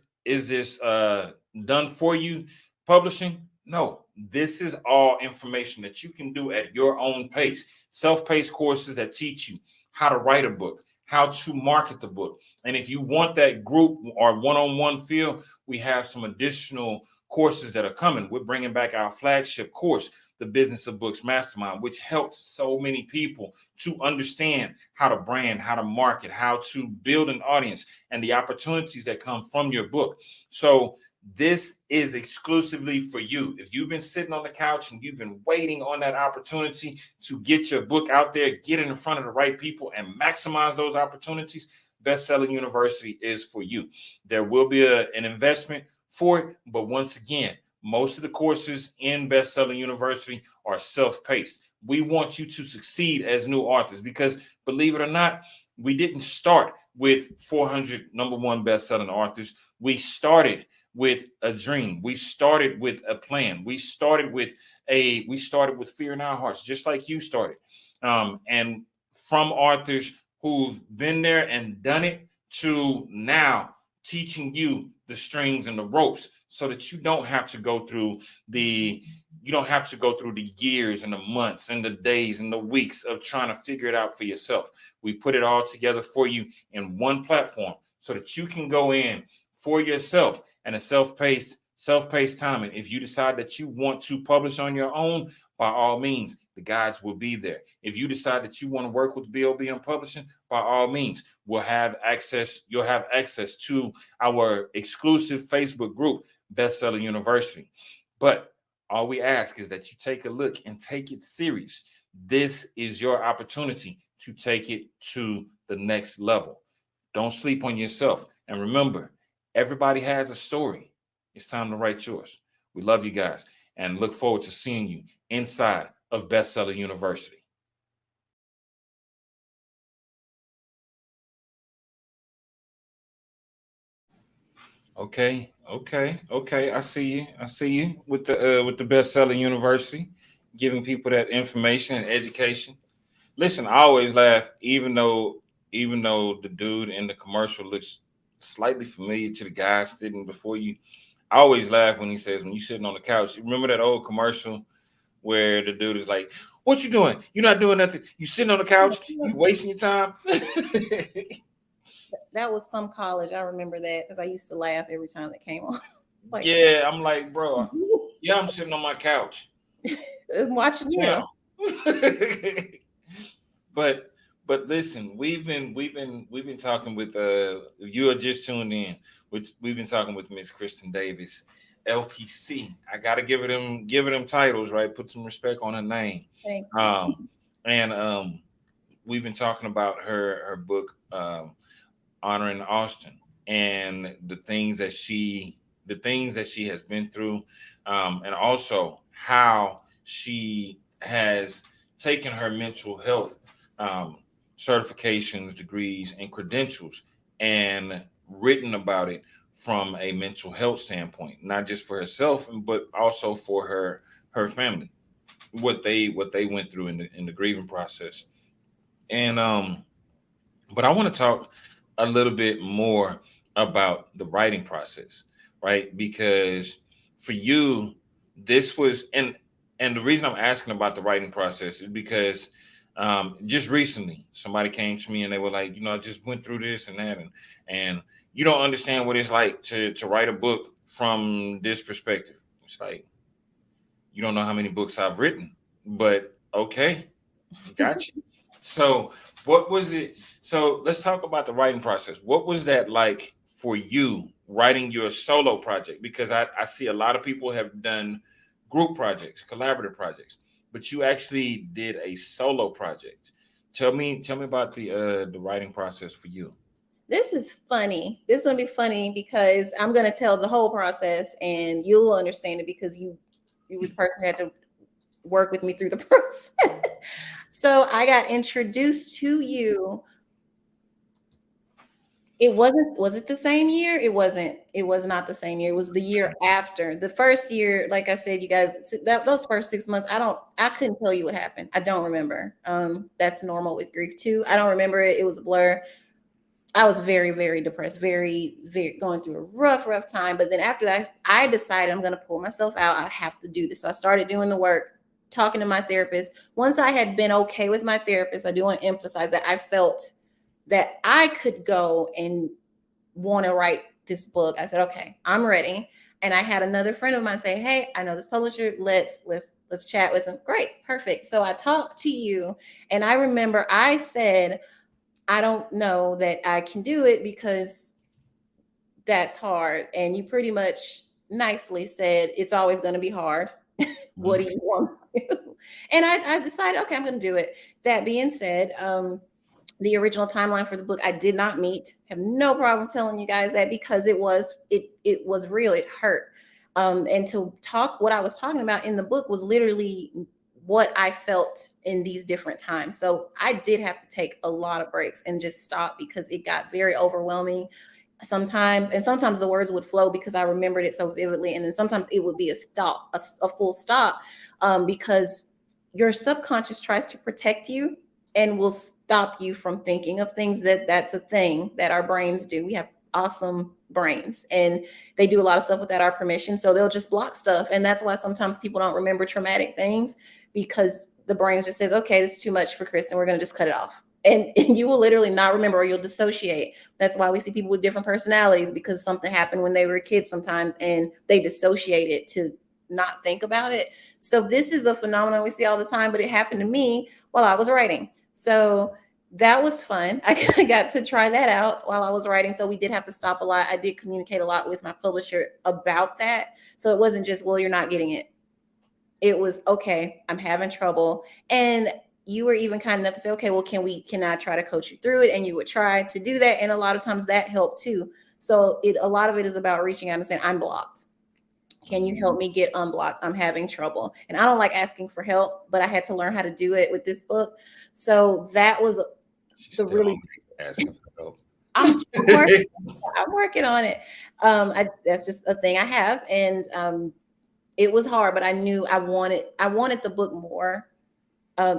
done for you, publishing? No, this is all information that you can do at your own pace. Self-paced courses that teach you how to write a book, how to market the book. And if you want that group or one-on-one feel, we have some additional courses that are coming. We're bringing back our flagship course, the Business of Books Mastermind, which helped so many people to understand how to brand, how to market, how to build an audience, and the opportunities that come from your book. So this is exclusively for you. If you've been sitting on the couch and you've been waiting on that opportunity to get your book out there, get it in front of the right people, and maximize those opportunities, Bestseller University is for you. There will be an investment for it, but once again, most of the courses in Bestseller University are self-paced. We want you to succeed as new authors because, believe it or not, we didn't start with 400 number one best-selling authors. We started with a dream. We started with a plan. We started with fear in our hearts, just like you started. And from authors who've been there and done it to now teaching you the strings and the ropes so that you don't have to go through the years and the months and the days and the weeks of trying to figure it out for yourself. We put it all together for you in one platform so that you can go in for yourself and a self-paced timing. If you decide that you want to publish on your own, by all means, the guides will be there. If you decide that you want to work with BOBM Publishing, by all means, you'll have access to our exclusive Facebook group, Bestseller University. But all we ask is that you take a look and take it serious. This is your opportunity to take it to the next level. Don't sleep on yourself. And remember, everybody has a story. It's time to write yours. We love you guys and look forward to seeing you inside of Bestseller University. Okay. I see you with the Bestseller University, giving people that information and education. Listen, I always laugh, even though the dude in the commercial looks slightly familiar to the guy sitting before you. I always laugh when he says, when you're sitting on the couch. Remember that old commercial where the dude is like, "What you doing? You're not doing nothing. You sitting on the couch. You wasting your time." That was some college. I remember that because I used to laugh every time that came on. Like, Yeah, I'm like, bro. Yeah, I'm sitting on my couch. watching you. Yeah. but listen, we've been talking with if you are just tuned in, which we've been talking with Miss Kristen Davis, LPC. I gotta give it them titles, right? Put some respect on her name. Thank you. And we've been talking about her book, Honoring Austin, and the things that she has been through, and also how she has taken her mental health certifications, degrees, and credentials, and written about it from a mental health standpoint, not just for herself, but also for her family, what they went through in the grieving process. And but I want to talk a little bit more about the writing process, right? Because for you, this was and the reason I'm asking about the writing process is because just recently somebody came to me and they were like, I just went through this and that, and you don't understand what it's like to write a book from this perspective. It's like, you don't know how many books I've written, but okay, gotcha. So, what was it? So, let's talk about the writing process. What was that like for you writing your solo project? Because I see a lot of people have done group projects, collaborative projects, but you actually did a solo project. Tell me about the writing process for you. This is funny. This is gonna be funny because I'm gonna tell the whole process and you'll understand it because you were the person who had to work with me through the process. So I got introduced to you. Was it the same year? It was not the same year. It was the year after. The first year, like I said, you guys, those first 6 months, I couldn't tell you what happened. I don't remember. That's normal with grief too. I don't remember it. It was a blur. I was very, very depressed, very, very going through a rough time. But then after that, I decided I'm going to pull myself out. I have to do this. So I started doing the work, talking to my therapist. Once I had been okay with my therapist, I do want to emphasize that I felt that I could go and want to write this book. I said, okay, I'm ready. And I had another friend of mine say, hey, I know this publisher. Let's let's chat with him. Great, perfect. So I talked to you, and I remember I said, I don't know that I can do it because that's hard. And you pretty much nicely said, it's always going to be hard. What do you want to do? And I decided, okay, I'm going to do it. That being said, the original timeline for the book I did not meet. Have no problem telling you guys that, because it was real. It hurt. And to talk, what I was talking about in the book was literally what I felt in these different times. So I did have to take a lot of breaks and just stop, because it got very overwhelming sometimes. And sometimes the words would flow because I remembered it so vividly. And then sometimes it would be a stop, a full stop, because your subconscious tries to protect you and will stop you from thinking of things. That's a thing that our brains do. We have awesome brains, and they do a lot of stuff without our permission. So they'll just block stuff. And that's why sometimes people don't remember traumatic things, because the brain just says, okay, this is too much for Kristen. We're going to just cut it off. And you will literally not remember, or you'll dissociate. That's why we see people with different personalities, because something happened when they were kids sometimes and they dissociated to not think about it. So this is a phenomenon we see all the time, but it happened to me while I was writing. So that was fun. I got to try that out while I was writing. So we did have to stop a lot. I did communicate a lot with my publisher about that. So it wasn't just, well, you're not getting it. It was, okay, I'm having trouble. And you were even kind enough to say, okay, well, can I try to coach you through it? And you would try to do that. And a lot of times that helped too. So a lot of it is about reaching out and saying, I'm blocked. Can you help me get unblocked? I'm having trouble. And I don't like asking for help, but I had to learn how to do it with this book. So that was the really asking for help. I'm working on it. That's just a thing I have. And it was hard, but I knew I wanted the book more.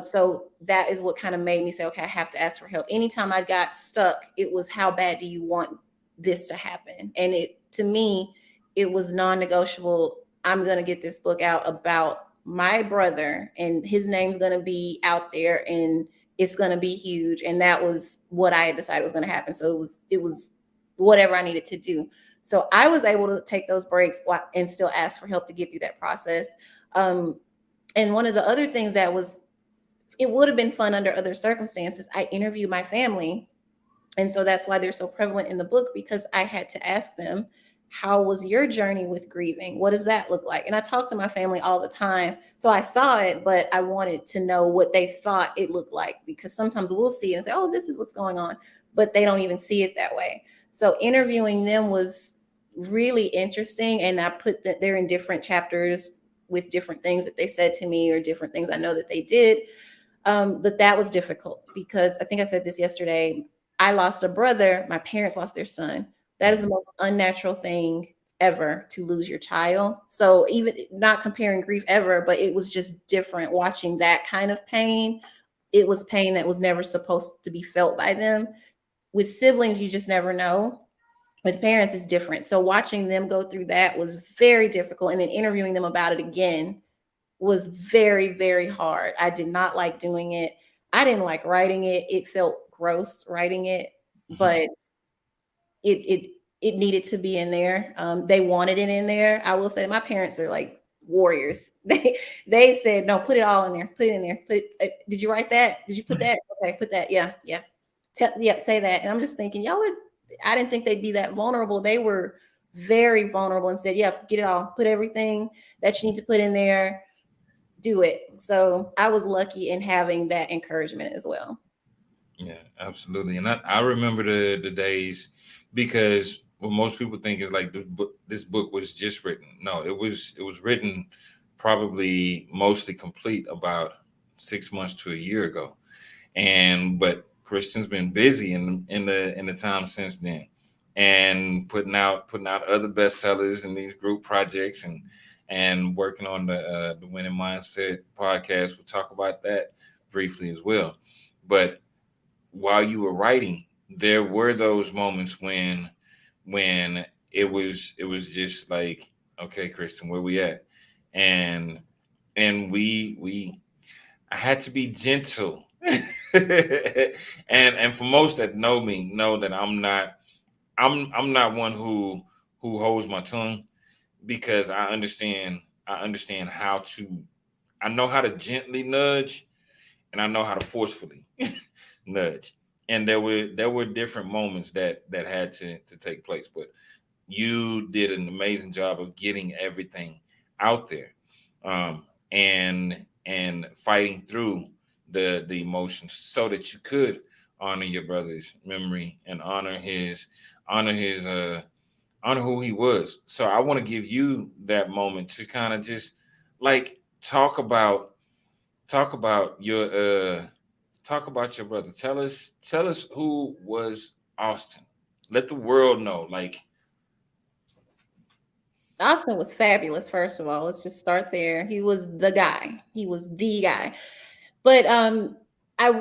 So that is what kind of made me say, okay, I have to ask for help. Anytime I got stuck, it was, how bad do you want this to happen? And to me, it was non-negotiable. I'm going to get this book out about my brother, and his name's going to be out there, and it's going to be huge. And that was what I had decided was going to happen. So it was whatever I needed to do. So I was able to take those breaks and still ask for help to get through that process. And one of the other things it would have been fun under other circumstances, I interviewed my family. And so that's why they're so prevalent in the book, because I had to ask them, how was your journey with grieving? What does that look like? And I talk to my family all the time. So I saw it, but I wanted to know what they thought it looked like, because sometimes we'll see it and say, oh, this is what's going on, but they don't even see it that way. So interviewing them was really interesting. And I put that they're in different chapters with different things that they said to me, or different things I know that they did. But that was difficult, because I think I said this yesterday. I lost a brother. My parents lost their son. That is the most unnatural thing ever, to lose your child. So even not comparing grief ever, but it was just different watching that kind of pain. It was pain that was never supposed to be felt by them. With siblings, you just never know. With parents, it's different. So watching them go through that was very difficult. And then interviewing them about it again was very, very hard. I did not like doing it. I didn't like writing it. It felt gross writing it, but it needed to be in there. They wanted it in there. I will say my parents are like warriors. They said, no, put it all in there. Put it in there. Did you write that? Did you put that? Okay, put that. Yeah. Say that. And I'm just thinking, I didn't think they'd be that vulnerable. They were very vulnerable and said, yeah, get it all. Put everything that you need to put in there. Do it. So I was lucky in having that encouragement as well. Yeah, absolutely. And I remember the days, because what most people think is like this book was just written. No, it was written probably mostly complete about 6 months to a year ago. But Kristen's been busy in the time since then, and putting out other bestsellers and these group projects, and working on the Winning Mindset podcast. We'll talk about that briefly as well. But while you were writing, there were those moments when it was just like, okay, Kristen, where we at? And we I had to be gentle. and for most that know me, know that I'm not one who holds my tongue, because I understand how to I know how to gently nudge, and I know how to forcefully nudge. And there were different moments that had to take place, but you did an amazing job of getting everything out there, and fighting through the emotions so that you could honor your brother's memory and honor his honor who he was. So I want to give you that moment to kind of just like talk about your brother. Tell us who was Austin. Let the world know. Like, Austin was fabulous, first of all. Let's just start there. He was the guy. He was the guy. But I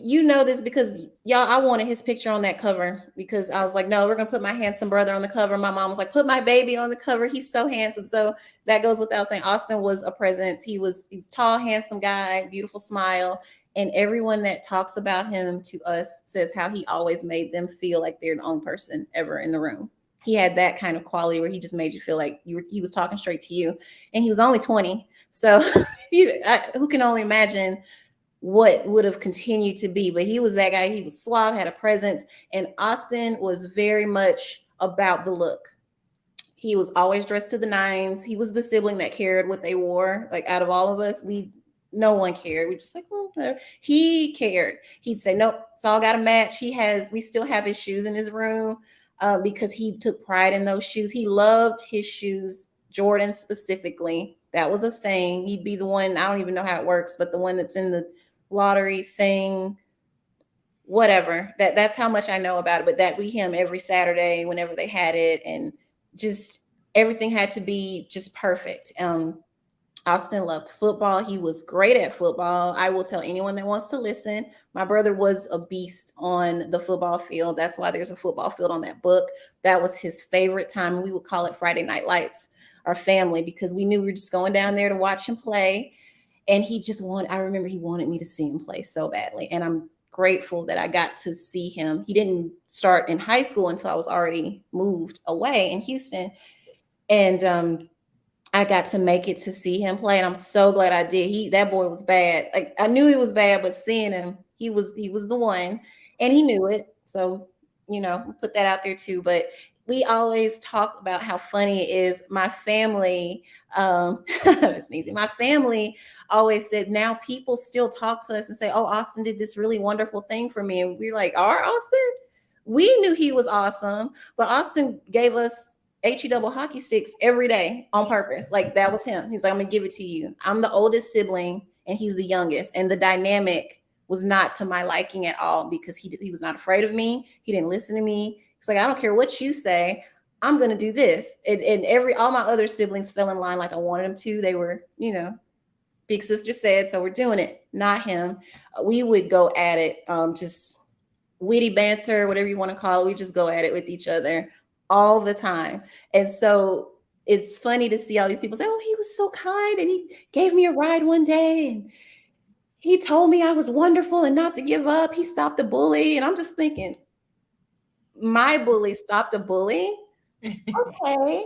you know this because y'all, I wanted his picture on that cover because I was like, no, we're gonna put my handsome brother on the cover. My mom was like, put my baby on the cover. He's so handsome. So that goes without saying. Austin was a presence. He's tall, handsome guy, beautiful smile. And everyone that talks about him to us says how he always made them feel like they're the only person ever in the room. He had that kind of quality where he just made you feel like he was talking straight to you. And he was only 20. So who can only imagine what would have continued to be? But he was that guy. He was suave, had a presence, and Austin was very much about the look. He was always dressed to the nines. He was the sibling that cared what they wore. Like out of all of us, no one cared. We just like, well, whatever. He cared. He'd say, nope, it's all got to match. We still have his shoes in his room because he took pride in those shoes. He loved his shoes, Jordan specifically. That was a thing. He'd be the one, I don't even know how it works, but the one that's in the lottery thing, whatever. That's how much I know about it. But that be him every Saturday whenever they had it, and just everything had to be just perfect. Austin loved football. He was great at football. I will tell anyone that wants to listen. My brother was a beast on the football field. That's why there's a football field on that book. That was his favorite time. We would call it Friday Night Lights, our family, because we knew we were just going down there to watch him play. And I remember he wanted me to see him play so badly. And I'm grateful that I got to see him. He didn't start in high school until I was already moved away in Houston. And I got to make it to see him play, and I'm so glad I did. That boy was bad. Like I knew he was bad, but seeing him, he was the one, and he knew it. So put that out there too. But we always talk about how funny it is. My family, it's easy. My family always said now people still talk to us and say, "Oh, Austin did this really wonderful thing for me," and we're like, "Our Austin?" We knew he was awesome, but Austin gave us HE double hockey sticks every day on purpose. Like that was him. He's like, I'm gonna give it to you. I'm the oldest sibling and he's the youngest. And the dynamic was not to my liking at all because he was not afraid of me. He didn't listen to me. He's like, I don't care what you say. I'm gonna do this. And all my other siblings fell in line like I wanted them to. They were, big sister said, so we're doing it. Not him. We would go at it, just witty banter, whatever you want to call it. We just go at it with each other all the time. And so it's funny to see all these people say, oh, he was so kind and he gave me a ride one day and he told me I was wonderful and not to give up. He stopped a bully. And I'm just thinking, my bully stopped a bully? Okay.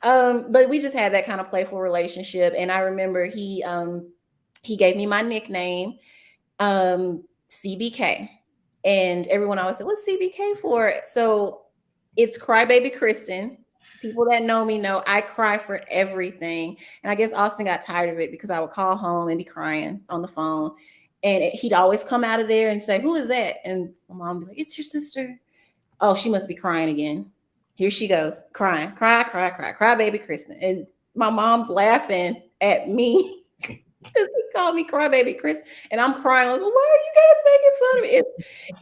But we just had that kind of playful relationship. And I remember he gave me my nickname, CBK. And everyone always said, what's CBK for? So it's Crybaby Kristen. People that know me know I cry for everything. And I guess Austin got tired of it because I would call home and be crying on the phone. And he'd always come out of there and say, who is that? And my mom would be like, it's your sister. Oh, she must be crying again. Here she goes, crying, cry, baby Kristen. And my mom's laughing at me because he called me Crybaby Chris, and I'm crying. Like, well, why are you guys making fun of me?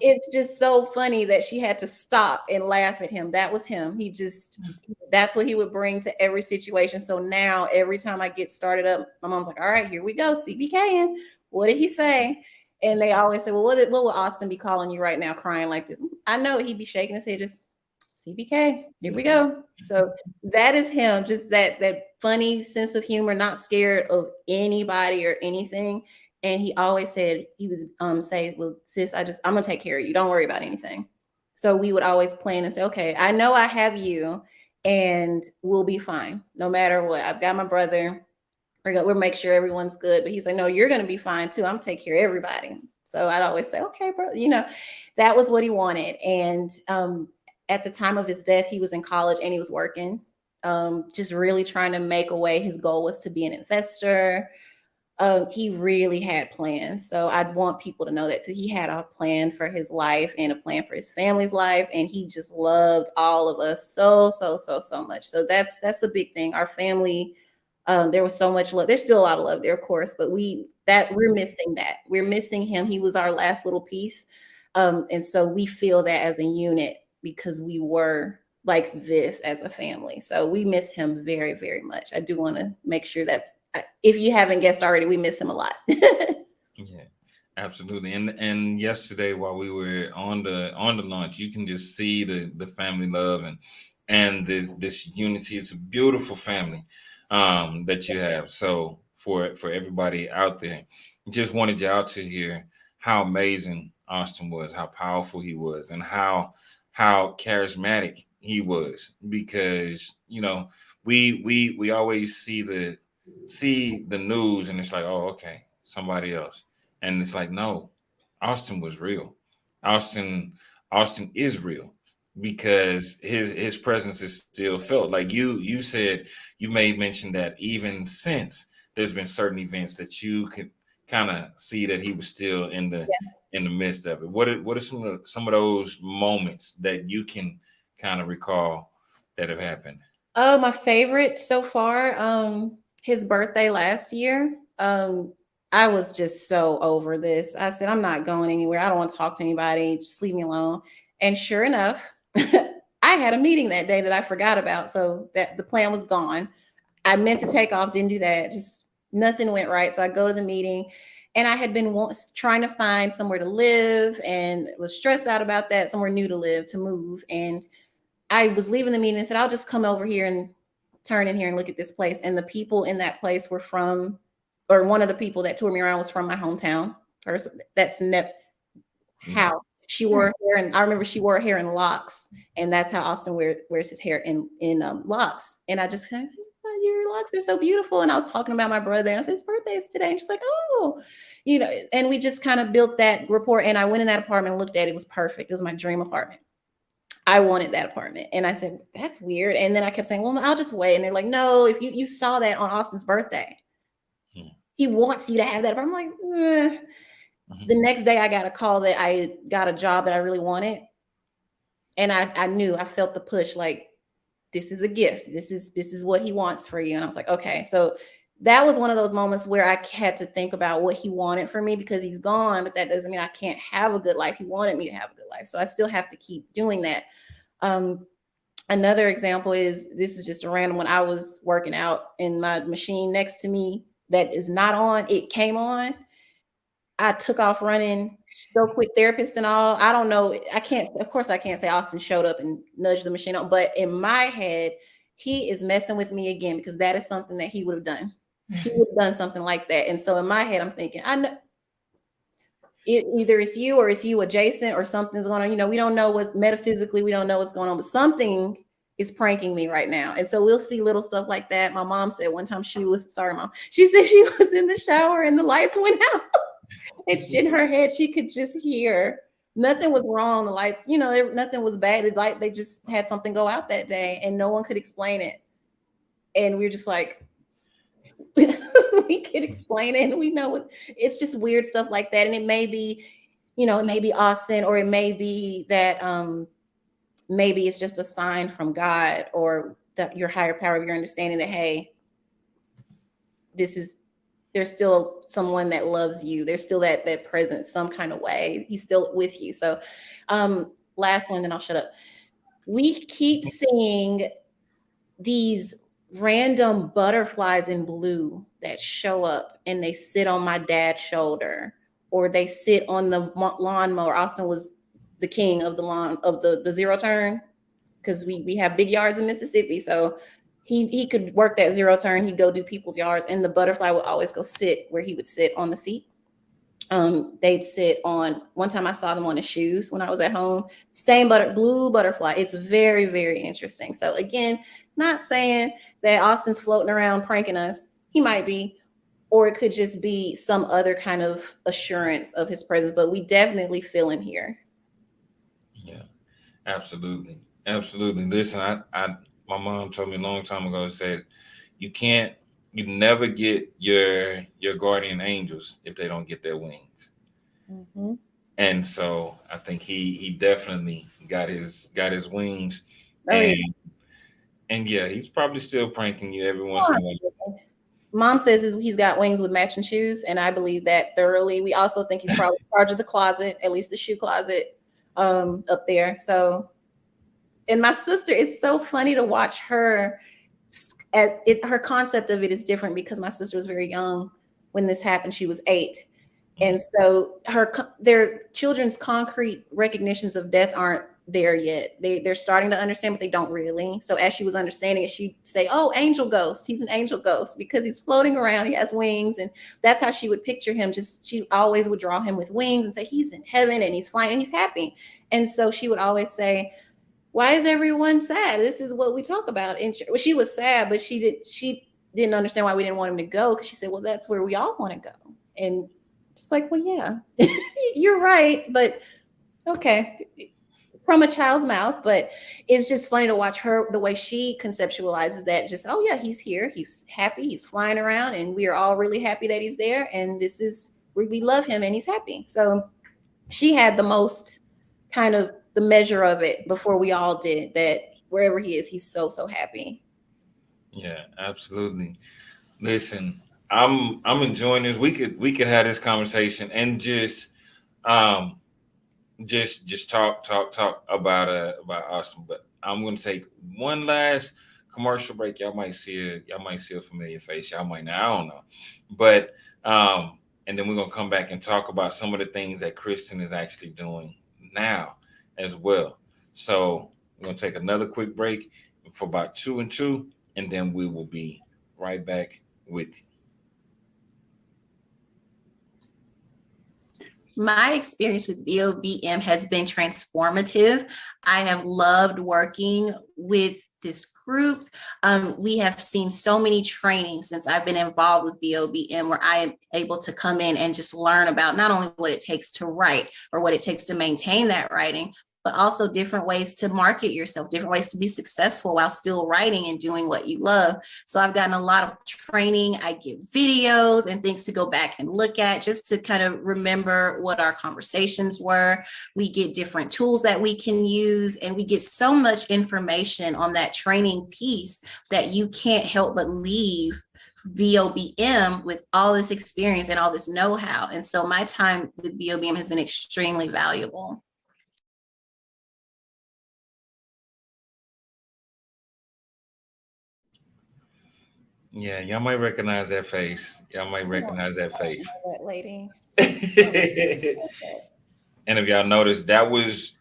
It's just so funny that she had to stop and laugh at him. That was him. That's what he would bring to every situation. So now every time I get started up, my mom's like, all right, here we go, CBK. And what did he say? And they always say, well, what will Austin be calling you right now, crying like this? I know he'd be shaking his head, just CBK, here we go. So that is him, just that funny sense of humor, not scared of anybody or anything. And he always said, he would say, well, sis, I'm gonna take care of you. Don't worry about anything. So we would always plan and say, okay, I know I have you and we'll be fine no matter what. I've got my brother. we'll make sure everyone's good. But he's like, no, you're going to be fine too. I'm going to take care of everybody. So I'd always say, okay, bro, that was what he wanted. And at the time of his death, he was in college and he was working, just really trying to make a way. His goal was to be an investor. He really had plans. So I'd want people to know that too. He had a plan for his life and a plan for his family's life. And he just loved all of us so, so, so, so much. So that's a big thing. Our family, there was so much love. There's still a lot of love there, of course, but we're missing that. We're missing him. He was our last little piece. And so we feel that as a unit because we were like this as a family. So we miss him very, very much. I do want to make sure that's, if you haven't guessed already, we miss him a lot. Yeah, absolutely. And yesterday while we were on the launch, you can just see the family love and this unity. It's a beautiful family that you have. So for everybody out there, just wanted y'all to hear how amazing Austin was, how powerful he was, and how charismatic he was. Because we always see the news and it's like, oh, okay, somebody else. And it's like, no, Austin was real. Austin is real because his presence is still felt. Like you said, you may mention that even since there's been certain events that you could kind of see that he was still in the midst of it. What are some of those moments that you can kind of recall that have happened? Oh, my favorite so far, his birthday last year. I was just so over this. I said, I'm not going anywhere. I don't want to talk to anybody. Just leave me alone. And sure enough, I had a meeting that day that I forgot about. So that the plan was gone. I meant to take off, didn't do that. Just nothing went right. So I go to the meeting and I had been trying to find somewhere to live and was stressed out about that, somewhere new to live, to move. And I was leaving the meeting and said, I'll just come over here and turn in here and look at this place. And the people in that place were from, or one of the people that toured me around was from my hometown. That's how she wore her hair. And I remember she wore her hair in locks. And that's how Austin wears his hair in locks. And I just said, oh, your locks are so beautiful. And I was talking about my brother and I said, his birthday is today. And she's like, oh, and we just kind of built that rapport. And I went in that apartment and looked at it. It was perfect. It was my dream apartment. I wanted that apartment. And I said, that's weird. And then I kept saying, well, I'll just wait. And they're like, no, if you saw that on Austin's birthday, he wants you to have that apartment. I'm like, eh. The next day I got a call that I got a job that I really wanted. And I knew, I felt the push, like, this is a gift. This is what he wants for you. And I was like, okay. So that was one of those moments where I had to think about what he wanted for me because he's gone, but that doesn't mean I can't have a good life. He wanted me to have a good life. So I still have to keep doing that. Another example is, this is just a random one. I was working out and my machine next to me that is not on, it came on. I took off running, so quick, therapist and all. I don't know. Of course I can't say Austin showed up and nudged the machine on, but in my head, he is messing with me again because that is something that he would have done. He would have done something like that. And so in my head, I'm thinking, I know either it's you or it's you adjacent or something's going on. We don't know what's metaphysically, we don't know what's going on, but something is pranking me right now. And so we'll see little stuff like that. My mom said one time sorry, Mom. She said she was in the shower and the lights went out. And in her head, she could just hear nothing was wrong. The lights, nothing was bad. They just had something go out that day and no one could explain it. And we're just like, we can explain it. And we know it's just weird stuff like that. And it may be, it may be Austin, or it may be that maybe it's just a sign from God or your higher power of your understanding that, hey, there's still someone that loves you. There's still that presence some kind of way. He's still with you. So last one, then I'll shut up. We keep seeing these random butterflies in blue that show up and they sit on my dad's shoulder or they sit on the lawnmower. Austin was the king of the lawn of the zero turn because we have big yards in Mississippi. So he could work that zero turn. He'd go do people's yards and the butterfly would always go sit where he would sit on the seat. They'd sit on, one time I saw them on his shoes when I was at home, same blue butterfly. It's very, very interesting. So again, not saying that Austin's floating around pranking us. he might be, or it could just be some other kind of assurance of his presence. But we definitely feel him here. Yeah, absolutely, absolutely. Listen, I my mom told me a long time ago. Said you can't, you never get your guardian angels if they don't get their wings. Mm-hmm. And so I think he definitely got his wings, Oh yeah. and yeah, he's probably still pranking you every once in a while. Mom says he's got wings with matching shoes, and I believe that thoroughly. We also think he's probably in charge of the closet, at least the shoe closet up there. So, and my sister, it's so funny to watch her. Her concept of it is different because my sister was very young when this happened. She was 8, and so their children's concrete recognitions of death aren't there yet. They're starting to understand, but they don't really. So as she was understanding it, she'd say, "Oh, angel ghost. He's an angel ghost because he's floating around. He has wings." And that's how she would picture him. Just she always would draw him with wings and say he's in heaven and he's flying and he's happy. And so she would always say, "Why is everyone sad? This is what we talk about." And she was sad, but she didn't understand why we didn't want him to go, because she said, "Well, that's where we all want to go." And just like, well, yeah, you're right, but okay, from a child's mouth. But it's just funny to watch her, the way she conceptualizes that. Just, oh yeah, he's here, he's happy, he's flying around, and we are all really happy that he's there, and this is we love him and he's happy. So she had the most kind of the measure of it before we all did, that wherever he is, he's so happy. Yeah, absolutely. Listen, I'm enjoying this. We could have this conversation and um just talk about Austin. But I'm going to take one last commercial break. Y'all might see a familiar face. Y'all might not. I don't know, but and then we're gonna come back and talk about some of the things that Kristen is actually doing now as well. So we're gonna take another quick break for about 2 and 2, and then we will be right back with you. My experience with BOBM has been transformative. I have loved working with this group. We have seen so many trainings since I've been involved with BOBM, where I am able to come in and just learn about not only what it takes to write or what it takes to maintain that writing, but also different ways to market yourself, different ways to be successful while still writing and doing what you love. So I've gotten a lot of training. I get videos and things to go back and look at just to kind of remember what our conversations were. We get different tools that we can use, and we get so much information on that training piece that you can't help but leave BOBM with all this experience and all this know-how. And so my time with BOBM has been extremely valuable. Yeah, y'all might recognize that face. Y'all might recognize that face. That lady. And if y'all noticed, that was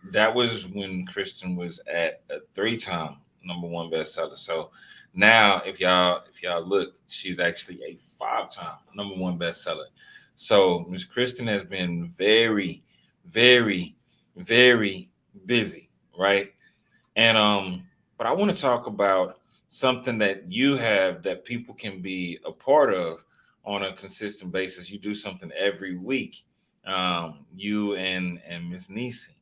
when Kristen was at a 3-time #1 bestseller. So now, if y'all look, she's actually a 5-time #1 bestseller. So Miss Kristen has been very, very, very busy, right? And but I want to talk about something that you have that people can be a part of on a consistent basis. You do something every week. You and Miss Nisi.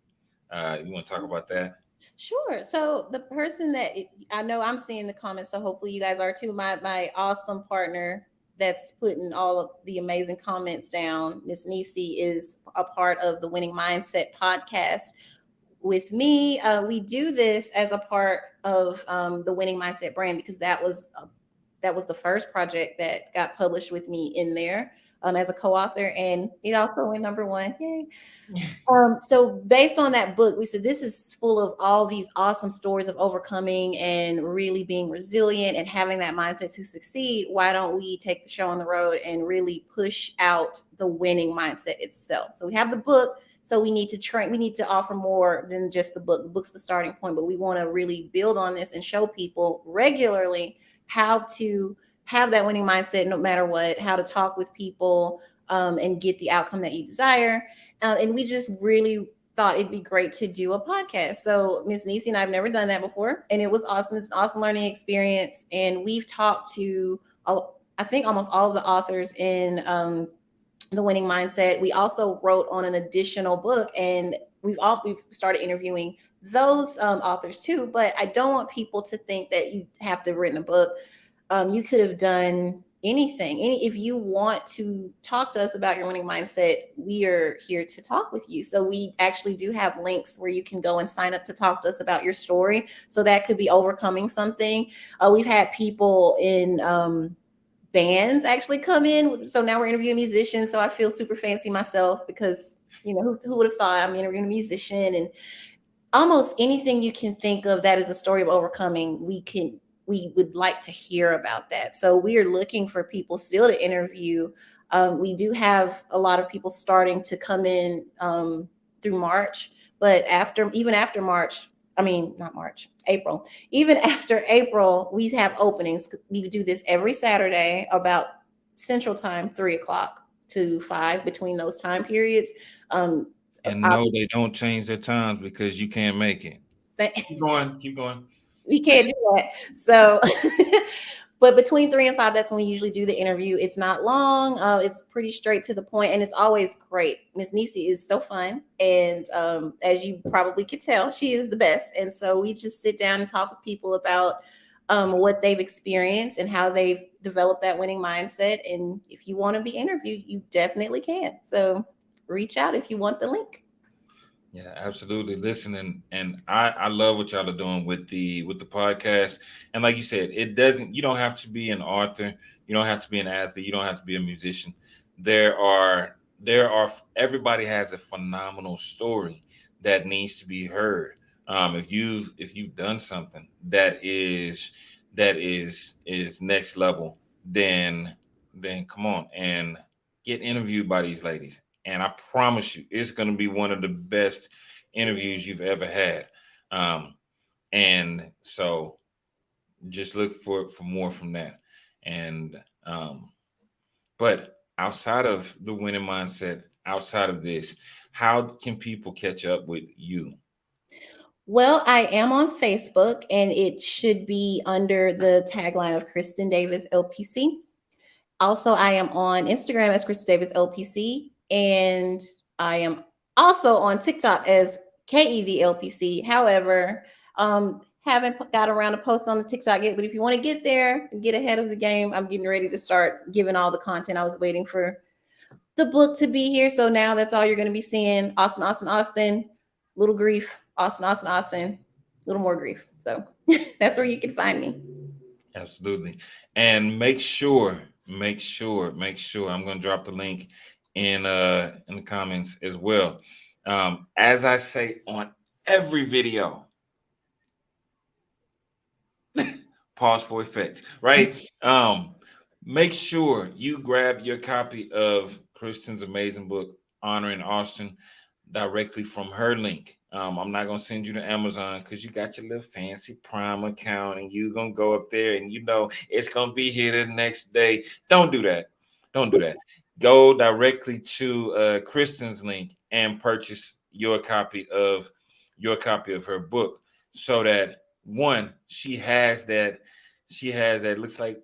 You want to talk about that? Sure. So the person that I know, I'm seeing the comments, so hopefully you guys are too. My awesome partner that's putting all of the amazing comments down, Miss Nisi, is a part of the Winning Mindset podcast with me. We do this as a part of the Winning Mindset brand, because that was the first project that got published with me in there as a co-author, and it also went #1. Yay. So based on that book, we said this is full of all these awesome stories of overcoming and really being resilient and having that mindset to succeed. Why don't we take the show on the road and really push out the winning mindset itself? So we have the book. So we need to train, we need to offer more than just the book. The book's the starting point, but we want to really build on this and show people regularly how to have that winning mindset no matter what, how to talk with people and get the outcome that you desire. And we just really thought it'd be great to do a podcast. So Miss Nisi and I've never done that before, and it was awesome. It's an awesome learning experience. And we've talked to, I think almost all of the authors in the Winning Mindset. We also wrote on an additional book, and we've started interviewing those authors too. But I don't want people to think that you have to have written a book. You could have done anything. If you want to talk to us about your winning mindset, we are here to talk with you. So we actually do have links where you can go and sign up to talk to us about your story. So that could be overcoming something. We've had people in bands actually come in. So now we're interviewing musicians. So I feel super fancy myself because, who would have thought I'm interviewing a musician, and almost anything you can think of that is a story of overcoming, we would like to hear about that. So we are looking for people still to interview. We do have a lot of people starting to come in through March, but even after March, I mean, not March, April, even after April, we have openings. We do this every Saturday about Central Time, 3 o'clock to 5, between those time periods. And no, they don't change their times because you can't make it. Keep going, keep going. We can't do that. So, but between 3 and 5, that's when we usually do the interview. It's not long. It's pretty straight to the point, and it's always great. Miss Nisi is so fun, and as you probably could tell, she is the best. And so we just sit down and talk with people about what they've experienced and how they've developed that winning mindset. And if you want to be interviewed, you definitely can. So reach out if you want the link. Yeah, absolutely. Listen, and I love what y'all are doing with the podcast. And like you said, you don't have to be an author, you don't have to be an athlete, you don't have to be a musician. There are everybody has a phenomenal story that needs to be heard. If you've done something that is next level, then come on and get interviewed by these ladies. And I promise you, it's going to be one of the best interviews you've ever had. Um, and so just look for more from that. And but outside of the winning mindset, outside of this, how can people catch up with you? Well, I am on Facebook, and it should be under the tagline of Kristen Davis LPC. Also, I am on Instagram as Kristen Davis LPC, and I am also on TikTok as KED LPC. However, haven't got around to post on the TikTok yet, but if you want to get there and get ahead of the game, I'm getting ready to start giving all the content. I was waiting for the book to be here. So now that's all you're going to be seeing. Austin, Austin, Austin, little grief, Austin, Austin, Austin, little more grief. So that's where you can find me. Absolutely. And make sure. I'm going to drop the link in the comments as well. As I say on every video, pause for effect, right? Make sure you grab your copy of Kristen's amazing book, Honoring Austin, directly from her link. I'm not gonna send you to Amazon because you got your little fancy Prime account and you're gonna go up there and it's gonna be here the next day. Don't do that. Don't do that. Go directly to Kristen's link and purchase your copy of her book, so that one, she has that looks like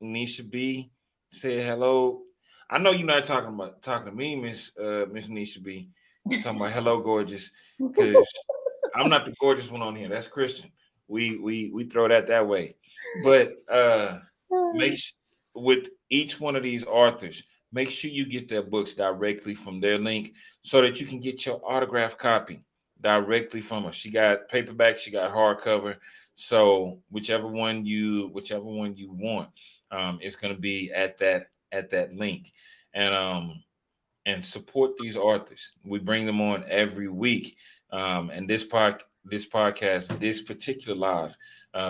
Nisha B said hello. I know you're not talking to me, Miss Nisha B. You're talking about hello, gorgeous, because I'm not the gorgeous one on here. That's Christian. We throw that way. But make s- with each one of these authors, make sure you get their books directly from their link so that you can get your autograph copy directly from her. She got paperback, she got hardcover. So whichever one you want, it's going to be at that link. And support these authors. We bring them on every week. And this podcast, this particular live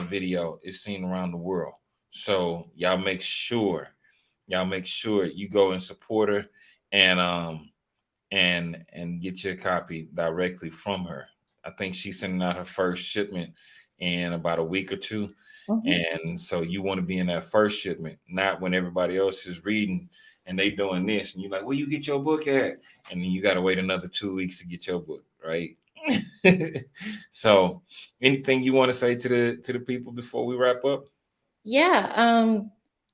video is seen around the world. So y'all make sure you go and support her, and get your copy directly from her. I think she's sending out her first shipment in about a week or two. Mhm. And so you want to be in that first shipment, not when everybody else is reading and they doing this, and you're like, "Where you get your book at?" And then you got to wait another 2 weeks to get your book, right? So, anything you want to say to the people before we wrap up? Yeah.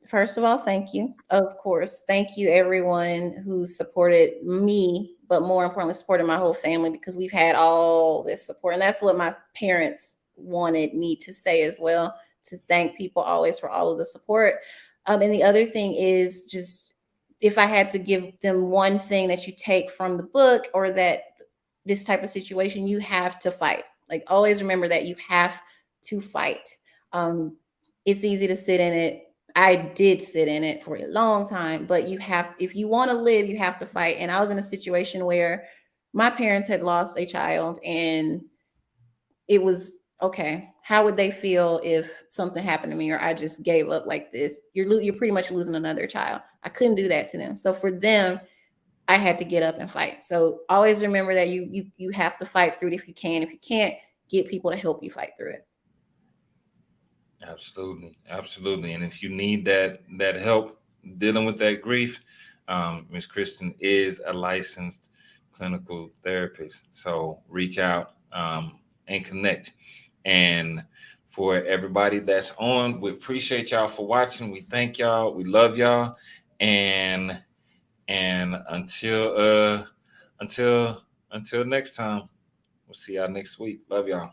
First of all, thank you. Of course, thank you everyone who supported me, but more importantly, supported my whole family, because we've had all this support, and that's what my parents wanted me to say as well. To thank people always for all of the support. And the other thing is just, if I had to give them one thing that you take from the book, or that this type of situation, you have to fight. Like, always remember that you have to fight. Um, it's easy to sit in it. I did sit in it for a long time, but you have, if you want to live, you have to fight. And I was in a situation where my parents had lost a child, and it was okay. How would they feel if something happened to me, or I just gave up like this? You're pretty much losing another child. I couldn't do that to them. So for them, I had to get up and fight. So always remember that you have to fight through it if you can. If you can't, get people to help you fight through it. Absolutely, absolutely. And if you need that help dealing with that grief, Miss Kristen is a licensed clinical therapist. So reach out, and connect. And for everybody that's on, we appreciate y'all for watching. We thank y'all. We love y'all. And until until next time, we'll see y'all next week. Love y'all.